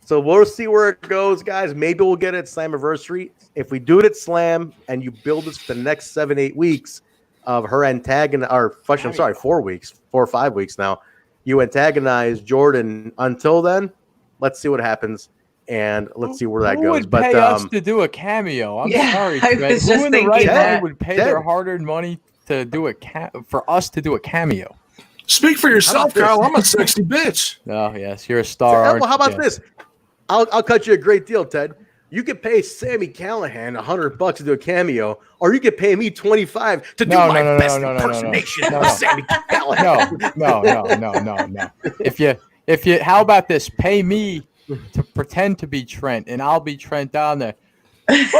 So we'll see where it goes, guys. Maybe we'll get it at Slammiversary. If we do it at Slam and you build this for the next 7-8 weeks of her antagonist, or 4 weeks, 4 or 5 weeks now, you antagonize Jordynne. Until then, let's see what happens, and let's see where that goes. Would pay us to do a cameo? I'm sorry, Trent. Who in the right mind would pay their hard-earned money to do for us to do a cameo? Speak for yourself, Kyle. I'm a sexy bitch. Oh yes, you're a star. Well, how about this? I'll cut you a great deal, Ted. You could pay Sami Callihan $100 to do a cameo, or you could pay me $25 to do my best impersonation of Sami Callihan. No. If you, how about this? Pay me to pretend to be Trent, and I'll be Trent down there. Like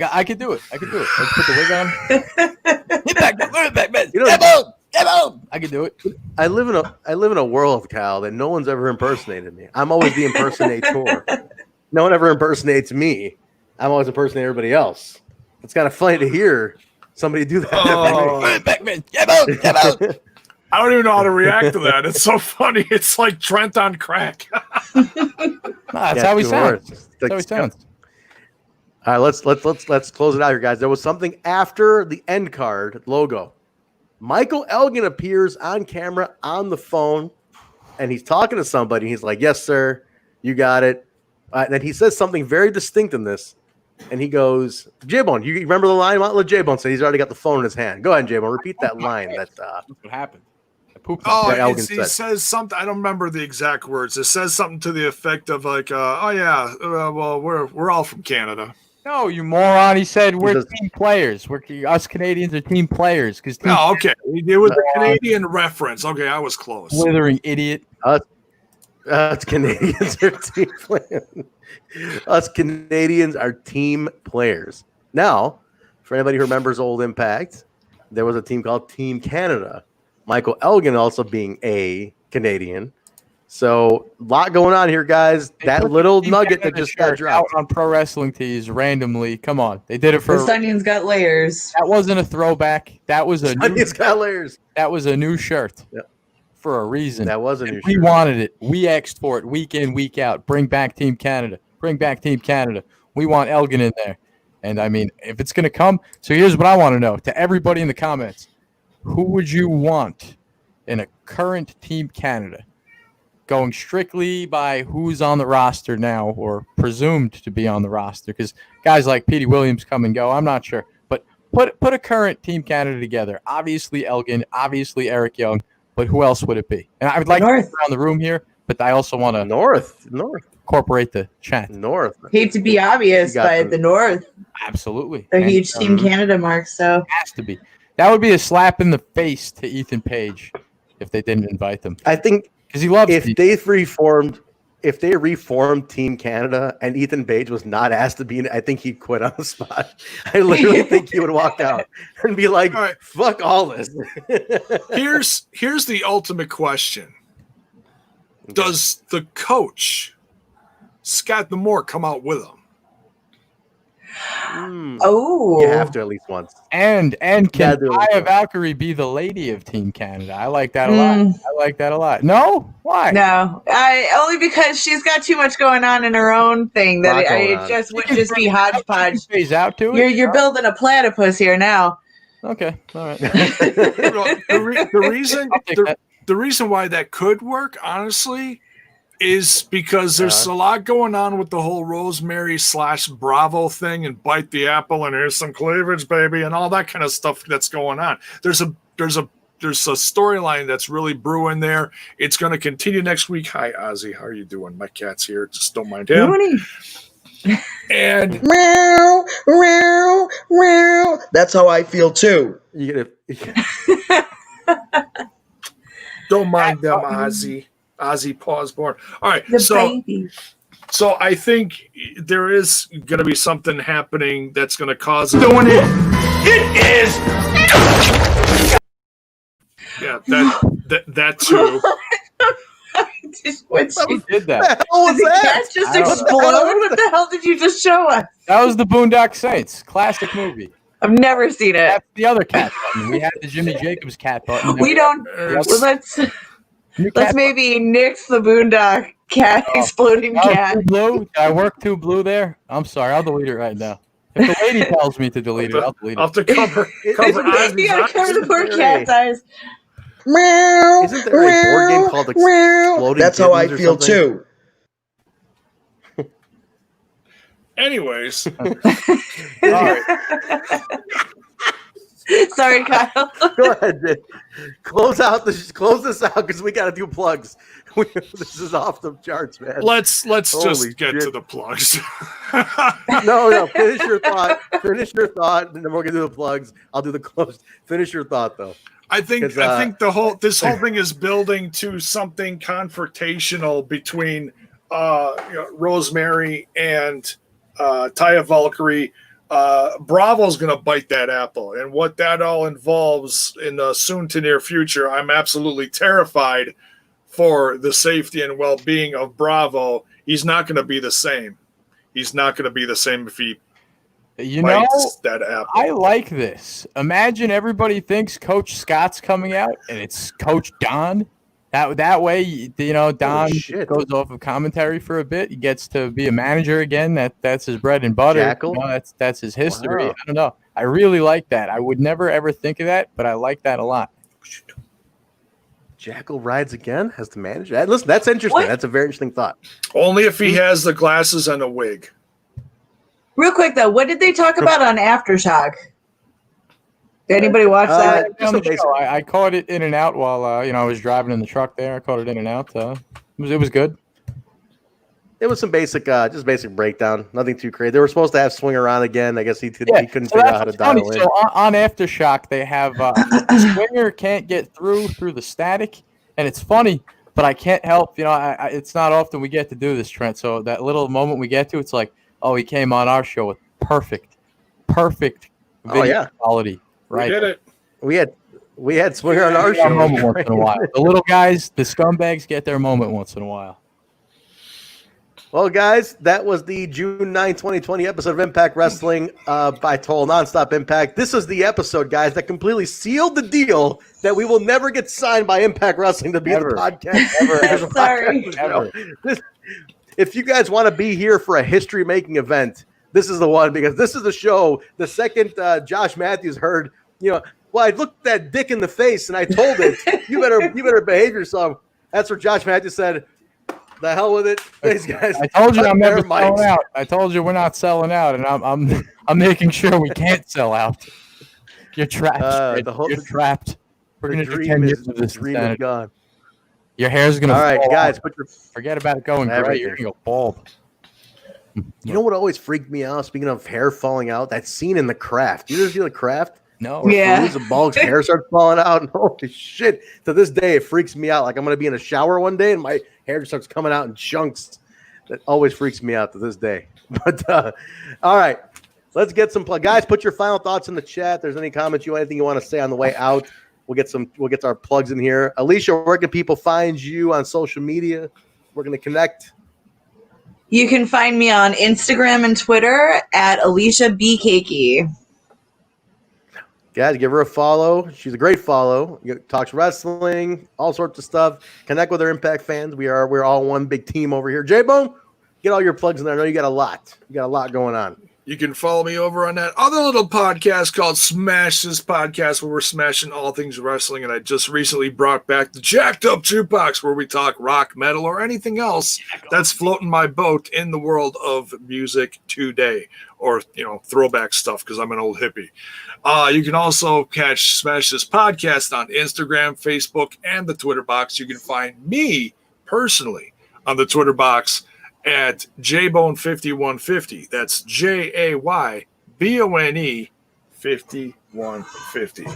I could do it. I could put the wig on. I can do it. I live in a world, Cal, that no one's ever impersonated me. I'm always the impersonator. No one ever impersonates me. I'm always impersonating everybody else. It's kind of funny to hear somebody do that. I don't even know how to react to that. It's so funny. It's like Trent on crack. That's how he sounds. That's how he sounds. All right, let's close it out here, guys. There was something after the end card logo. Michael Elgin appears on camera on the phone, and he's talking to somebody. He's like, "Yes, sir, you got it." And then he says something very distinct in this, and he goes, "Jaybone, you remember the line?" Let Jaybone say he's already got the phone in his hand. Go ahead, Jaybone. Repeat that line. That's what happened. He says something. I don't remember the exact words. It says something to the effect of like, well, we're all from Canada. No, you moron. He said we're team players. Us Canadians are team players. Okay. It was a Canadian reference. Okay, I was close. Slithering idiot. Us Canadians are team players. Us Canadians are team players. Now, for anybody who remembers old Impact, there was a team called Team Canada. Michael Elgin also being a Canadian. So, a lot going on here, guys. That little nugget that just got dropped on Pro Wrestling Tees randomly. Come on. They did it for the Onions got layers. That wasn't a throwback. That was a Onions got layers. That was a new shirt. Yep. For a reason. That was a new shirt. We wanted it. We asked for it week in, week out. Bring back Team Canada. Bring back Team Canada. We want Elgin in there. And I mean, if it's going to come, so here's what I want to know to everybody in the comments. Who would you want in a current Team Canada? Going strictly by who's on the roster now or presumed to be on the roster, because guys like Petey Williams come and go. I'm not sure. But put a current Team Canada together. Obviously Elgin, obviously Eric Young, but who else would it be? And I would like to go around the room here, but I also want to North incorporate the chat. North. Hate to be obvious, but the North. Absolutely. A huge Team Canada mark, so it has to be. That would be a slap in the face to Ethan Page if they didn't invite them. I think because he loves if they reformed Team Canada and Ethan Page was not asked to be in it, I think he'd quit on the spot. I literally think he would walk out and be like, right, fuck all this. Here's the ultimate question. Does the coach, Scott D'Amore, come out with him? Oh, you have to at least once. And can Taya Valkyrie be the lady of Team Canada? I like that a lot. No, why? No, only because she's got too much going on in her own thing that it just would just be hodgepodge. Phase out to it. You're building a platypus here now. Okay, all right. the reason why that could work, honestly, is because there's a lot going on with the whole Rosemary / Bravo thing and bite the apple and here's some cleavage, baby, and all that kind of stuff that's going on. There's a storyline that's really brewing there. It's going to continue next week. Hi, Ozzy. How are you doing? My cat's here. Just don't mind him. And meow, meow, meow. That's how I feel too. Don't mind them, Ozzy. Ozzy pause born. All right, so I think there is going to be something happening that's going to cause doing it. It is. Yeah, that too. When she did that. Did the cat just explode? What the hell did you just show us? That was the Boondock Saints classic movie. I've never seen it. That's the other cat button. We had the Jimmy Jacobs cat button. We don't. Let's maybe nix the Boondock cat exploding cat. Too blue? Did I work too blue there? I'm sorry. I'll delete it right now. If the lady tells me to delete it, I'll delete it. I'll have to cover You gotta cover the poor cat's eyes. Meow. Isn't there a board game called Exploding That's how I feel too. Anyways. All right. Sorry, Kyle. Go ahead, Jay. Close this out because we got to do plugs. This is off the charts, man. Let's Holy just get shit. to the plugs. No. Finish your thought. And then we're gonna do the plugs. I'll do the close. Finish your thought, though. I think this whole thing is building to something confrontational between Rosemary and Taya Valkyrie. Bravo's going to bite that apple, and what that all involves in the soon to near future, I'm absolutely terrified for the safety and well-being of Bravo. He's not going to be the same. He's not going to be the same if he bites that apple. I like this. Imagine everybody thinks Coach Scott's coming out, and it's Coach Don. That way, Don goes off of commentary for a bit. He gets to be a manager again. That's his bread and butter. Jackal? That's his history. Wow. I don't know. I really like that. I would never ever think of that, but I like that a lot. Jackal rides again as the manager. Listen, that's interesting. What? That's a very interesting thought. Only if he has the glasses and a wig. Real quick, though, what did they talk about on Aftershock? Did anybody watch that? I caught it in and out while I was driving in the truck there. I caught it in and out. It was good. It was some basic breakdown. Nothing too crazy. They were supposed to have Swing Around again. I guess he couldn't figure out how to dial in. So on Aftershock, they have Swinger can't get through the static, and it's funny, but I can't help. It's not often we get to do this, Trent. So that little moment we get to, it's like, oh, he came on our show with perfect video quality. Right. We did it. We had Swinger on our show once in a while. The little guys, the scumbags, get their moment once in a while. Well, guys, that was the June 9, 2020 episode of Impact Wrestling by Total Nonstop Impact. This is the episode, guys, that completely sealed the deal that we will never get signed by Impact Wrestling to be the podcast. Sorry. If you guys want to be here for a history-making event, this is the one, because this is the show. The second Josh Mathews heard, well, I looked that dick in the face and I told it, you better behave yourself. That's what Josh Mathews said. The hell with it, these guys. I told you I'm never selling out. I told you we're not selling out, and I'm making sure we can't sell out. You're trapped. You're trapped. We're gonna do 10 years of this. Dream is gone. Your hair's gonna. All right, guys, forget about it going gray. You're gonna go bald. You know what always freaked me out? Speaking of hair falling out, that scene in The Craft. You ever see The Craft? No. Where Faiza Balk's hair starts falling out. And holy shit! To this day, it freaks me out. Like I'm gonna be in a shower one day and my hair just starts coming out in chunks. That always freaks me out to this day. But all right, let's get some guys. Put your final thoughts in the chat. If there's any comments, anything you want to say on the way out, we'll get our plugs in here. Alicia, where can people find you on social media? We're gonna connect. You can find me on Instagram and Twitter at Alicia B. Cakey. Guys, give her a follow. She's a great follow. Talks wrestling, all sorts of stuff. Connect with our Impact fans. We're all one big team over here. Jaybone, get all your plugs in there. I know you got a lot. You got a lot going on. You can follow me over on that other little podcast called Smash This Podcast, where we're smashing all things wrestling. And I just recently brought back the Jacked Up Jukebox, where we talk rock, metal, or anything else that's floating my boat in the world of music today, or throwback stuff, because I'm an old hippie. You can also catch Smash This Podcast on Instagram, Facebook, and the Twitter box. You can find me personally on the Twitter box at Jaybone5150. That's JAYBONE 5150.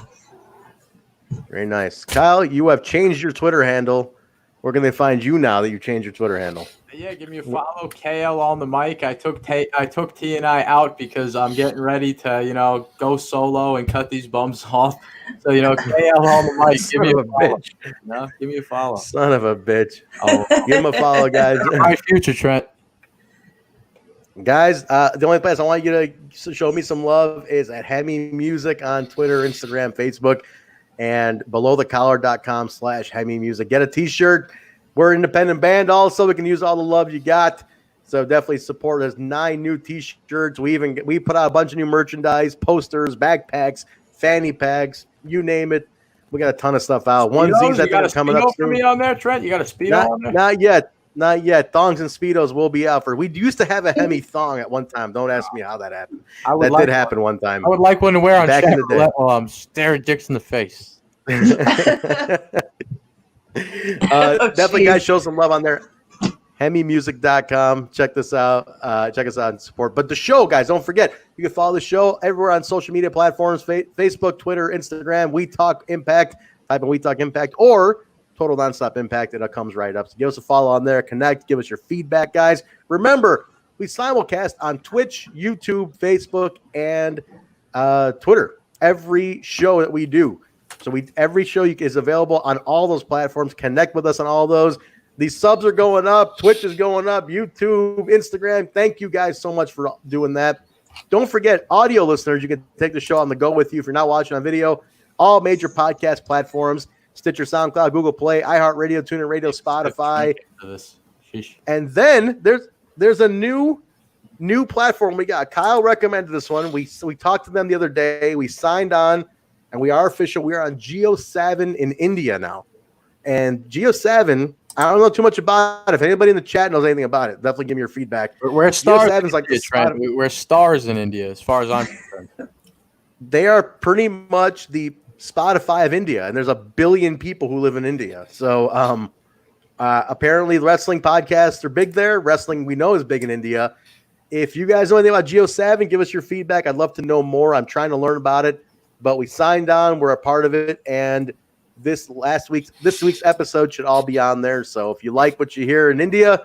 Very nice. Kyle, you have changed your Twitter handle. Where can they find you now that you changed your Twitter handle? Yeah, give me a follow. KL on the mic. I took TNI out because I'm getting ready to, go solo and cut these bums off. So, KL on the mic. Give me a follow. No, give me a follow. Son of a bitch. Oh, give him a follow, guys. My future, Trent. Guys, the only place I want you to show me some love is at Hemi Music on Twitter, Instagram, Facebook, and belowthecollar.com/Hemi Music. Get a t-shirt. We're an independent band also. We can use all the love you got. So definitely support us. 9 new t-shirts. We put out a bunch of new merchandise, posters, backpacks, fanny packs, you name it. We got a ton of stuff out. Onesies that are coming up soon. For me on there, Trent? You got a Speedo on there? Not yet. Not yet. Thongs and Speedos will be out for. We used to have a Hemi thong at one time. Don't ask me how that happened. That did happen one time. I would like one to wear on back in the day. while I'm staring dicks in the face. Definitely, guys, show some love on there. HemiMusic.com. Check this out. Check us out and support. But the show, guys, don't forget, you can follow the show everywhere on social media platforms, Facebook, Twitter, Instagram, We Talk Impact. Type in We Talk Impact or Total Nonstop Impact, and it comes right up. So give us a follow on there. Connect. Give us your feedback, guys. Remember, we simulcast on Twitch, YouTube, Facebook, and Twitter. Every show that we do. So every show is available on all those platforms. Connect with us on all those. These subs are going up. Twitch is going up. YouTube, Instagram. Thank you guys so much for doing that. Don't forget, audio listeners, you can take the show on the go with you if you're not watching on video. All major podcast platforms. Stitcher, SoundCloud, Google Play, iHeartRadio, TuneIn Radio, Spotify. And then there's a new platform we got. Kyle recommended this one. We talked to them the other day. We signed on, and we are official. We are on Geo7 in India now. And Geo7, I don't know too much about it. If anybody in the chat knows anything about it, definitely give me your feedback. We're stars. We're stars in India, as far as I'm concerned. They are pretty much the Spotify of India, and there's 1 billion people who live in India. So apparently wrestling podcasts are big there. Wrestling we know is big in India. If you guys know anything about Geo7, give us your feedback. I'd love to know more. I'm trying to learn about it, but we signed on. We're a part of it, and this week's episode should all be on there. So if you like what you hear in India,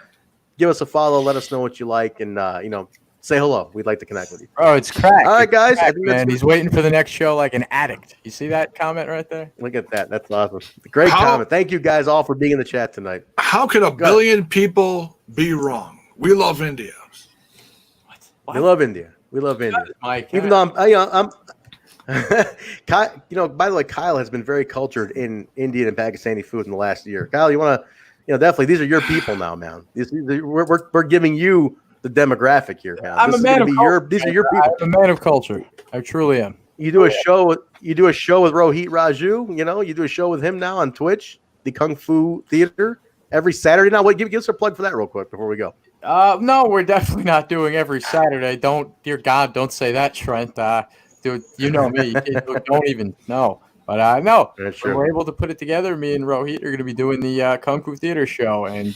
give us a follow. Let us know what you like, and say hello. We'd like to connect with you. Oh, it's crack. All right, guys. Crack, man. He's waiting for the next show like an addict. You see that comment right there? Look at that. That's awesome. Great comment. Thank you guys all for being in the chat tonight. How could a billion people be wrong? We love India. What? We love India. We love India. Mike, even though I'm by the way, Kyle has been very cultured in Indian and Pakistani food in the last year. Kyle, you want to, definitely, these are your people now, man. We're giving you the demographic here, man. I'm a man of culture. These are your people. I'm a man of culture. I truly am. You do a show with Rohit Raju. You do a show with him now on Twitch, the Kung Fu Theater, every Saturday. Now, give us a plug for that real quick before we go. No, we're definitely not doing every Saturday. Dear God, don't say that, Trent. Dude, you know me. Don't even know. But no, we're able to put it together. Me and Rohit are going to be doing the Kung Fu Theater show, and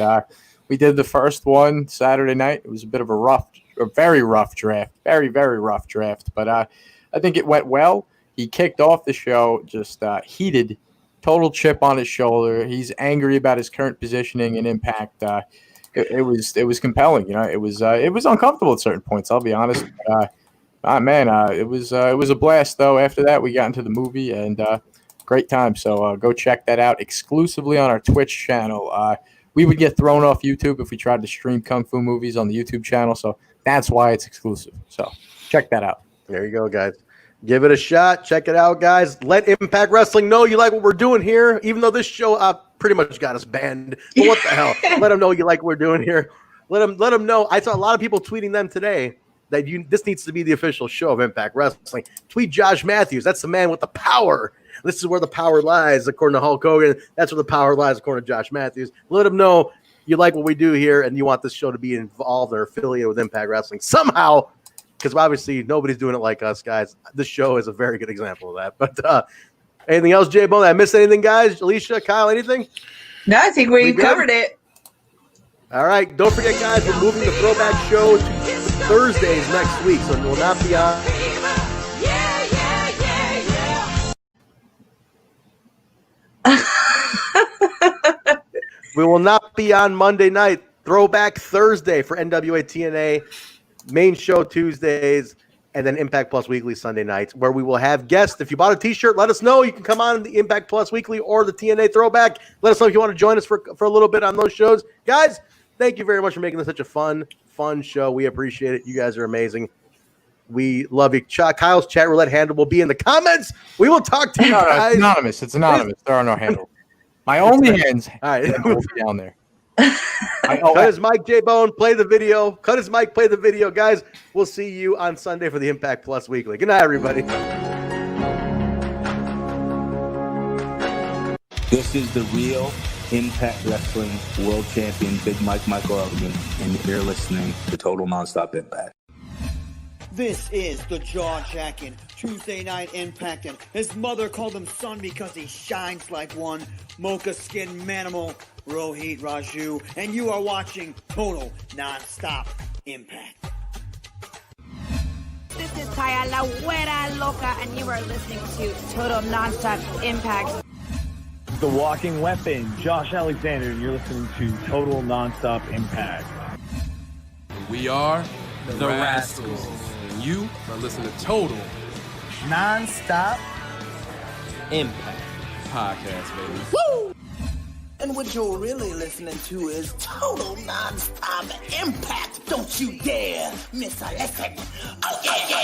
we did the first one Saturday night. It was a bit of a very rough draft, very, very rough draft. But I think it went well. He kicked off the show just heated, total chip on his shoulder. He's angry about his current positioning and Impact. It was compelling. It was uncomfortable at certain points. I'll be honest. It was a blast though. After that, we got into the movie and great time. So go check that out exclusively on our Twitch channel. We would get thrown off YouTube if we tried to stream Kung Fu movies on the YouTube channel. So that's why it's exclusive. So check that out. There you go, guys. Give it a shot. Check it out, guys. Let Impact Wrestling know you like what we're doing here, even though this show pretty much got us banned. But what the hell? Let them know you like what we're doing here. Let them know. I saw a lot of people tweeting them today that this needs to be the official show of Impact Wrestling. Tweet Josh Mathews. That's the man with the power. This is where the power lies, according to Hulk Hogan. That's where the power lies, according to Josh Mathews. Let them know you like what we do here and you want this show to be involved or affiliated with Impact Wrestling somehow, because obviously nobody's doing it like us, guys. This show is a very good example of that. But anything else, Jaybone? Did I miss anything, guys? Alicia, Kyle, anything? No, I think we covered it. All right. Don't forget, guys, we're moving the throwback show to Thursdays next week, so it will not be on. We will not be on Monday night. Throwback Thursday for NWA TNA. Main show Tuesdays, and then Impact Plus Weekly Sunday nights, where we will have guests. If you bought a T-shirt, let us know. You can come on the Impact Plus Weekly or the TNA Throwback. Let us know if you want to join us for a little bit on those shows. Guys, thank you very much for making this such a fun show. We appreciate it. You guys are amazing. We love you. Kyle's chat roulette handle will be in the comments. We will talk to you guys. It's anonymous. It's anonymous. There are no handles. My only hands will be down there. Cut his mic, J-Bone. Play the video. Cut his mic. Play the video. Guys, we'll see you on Sunday for the Impact Plus Weekly. Good night, everybody. This is the real Impact Wrestling World Champion Big Michael Elgin, and you're listening to Total Nonstop Impact. This is the jaw-jacking Tuesday Night Impact, and his mother called him son because he shines like one. Mocha-skinned manimal, Rohit Raju, and you are watching Total Nonstop Impact. This is Taya, la güera loca, and you are listening to Total Nonstop Impact. The Walking Weapon, Josh Alexander, and you're listening to Total Nonstop Impact. We are the Rascals. And you are listening to Total Nonstop Impact Podcast, baby. Woo! And what you're really listening to is Total Nonstop Impact. Don't you dare miss a lesson. Oh, yeah, yeah.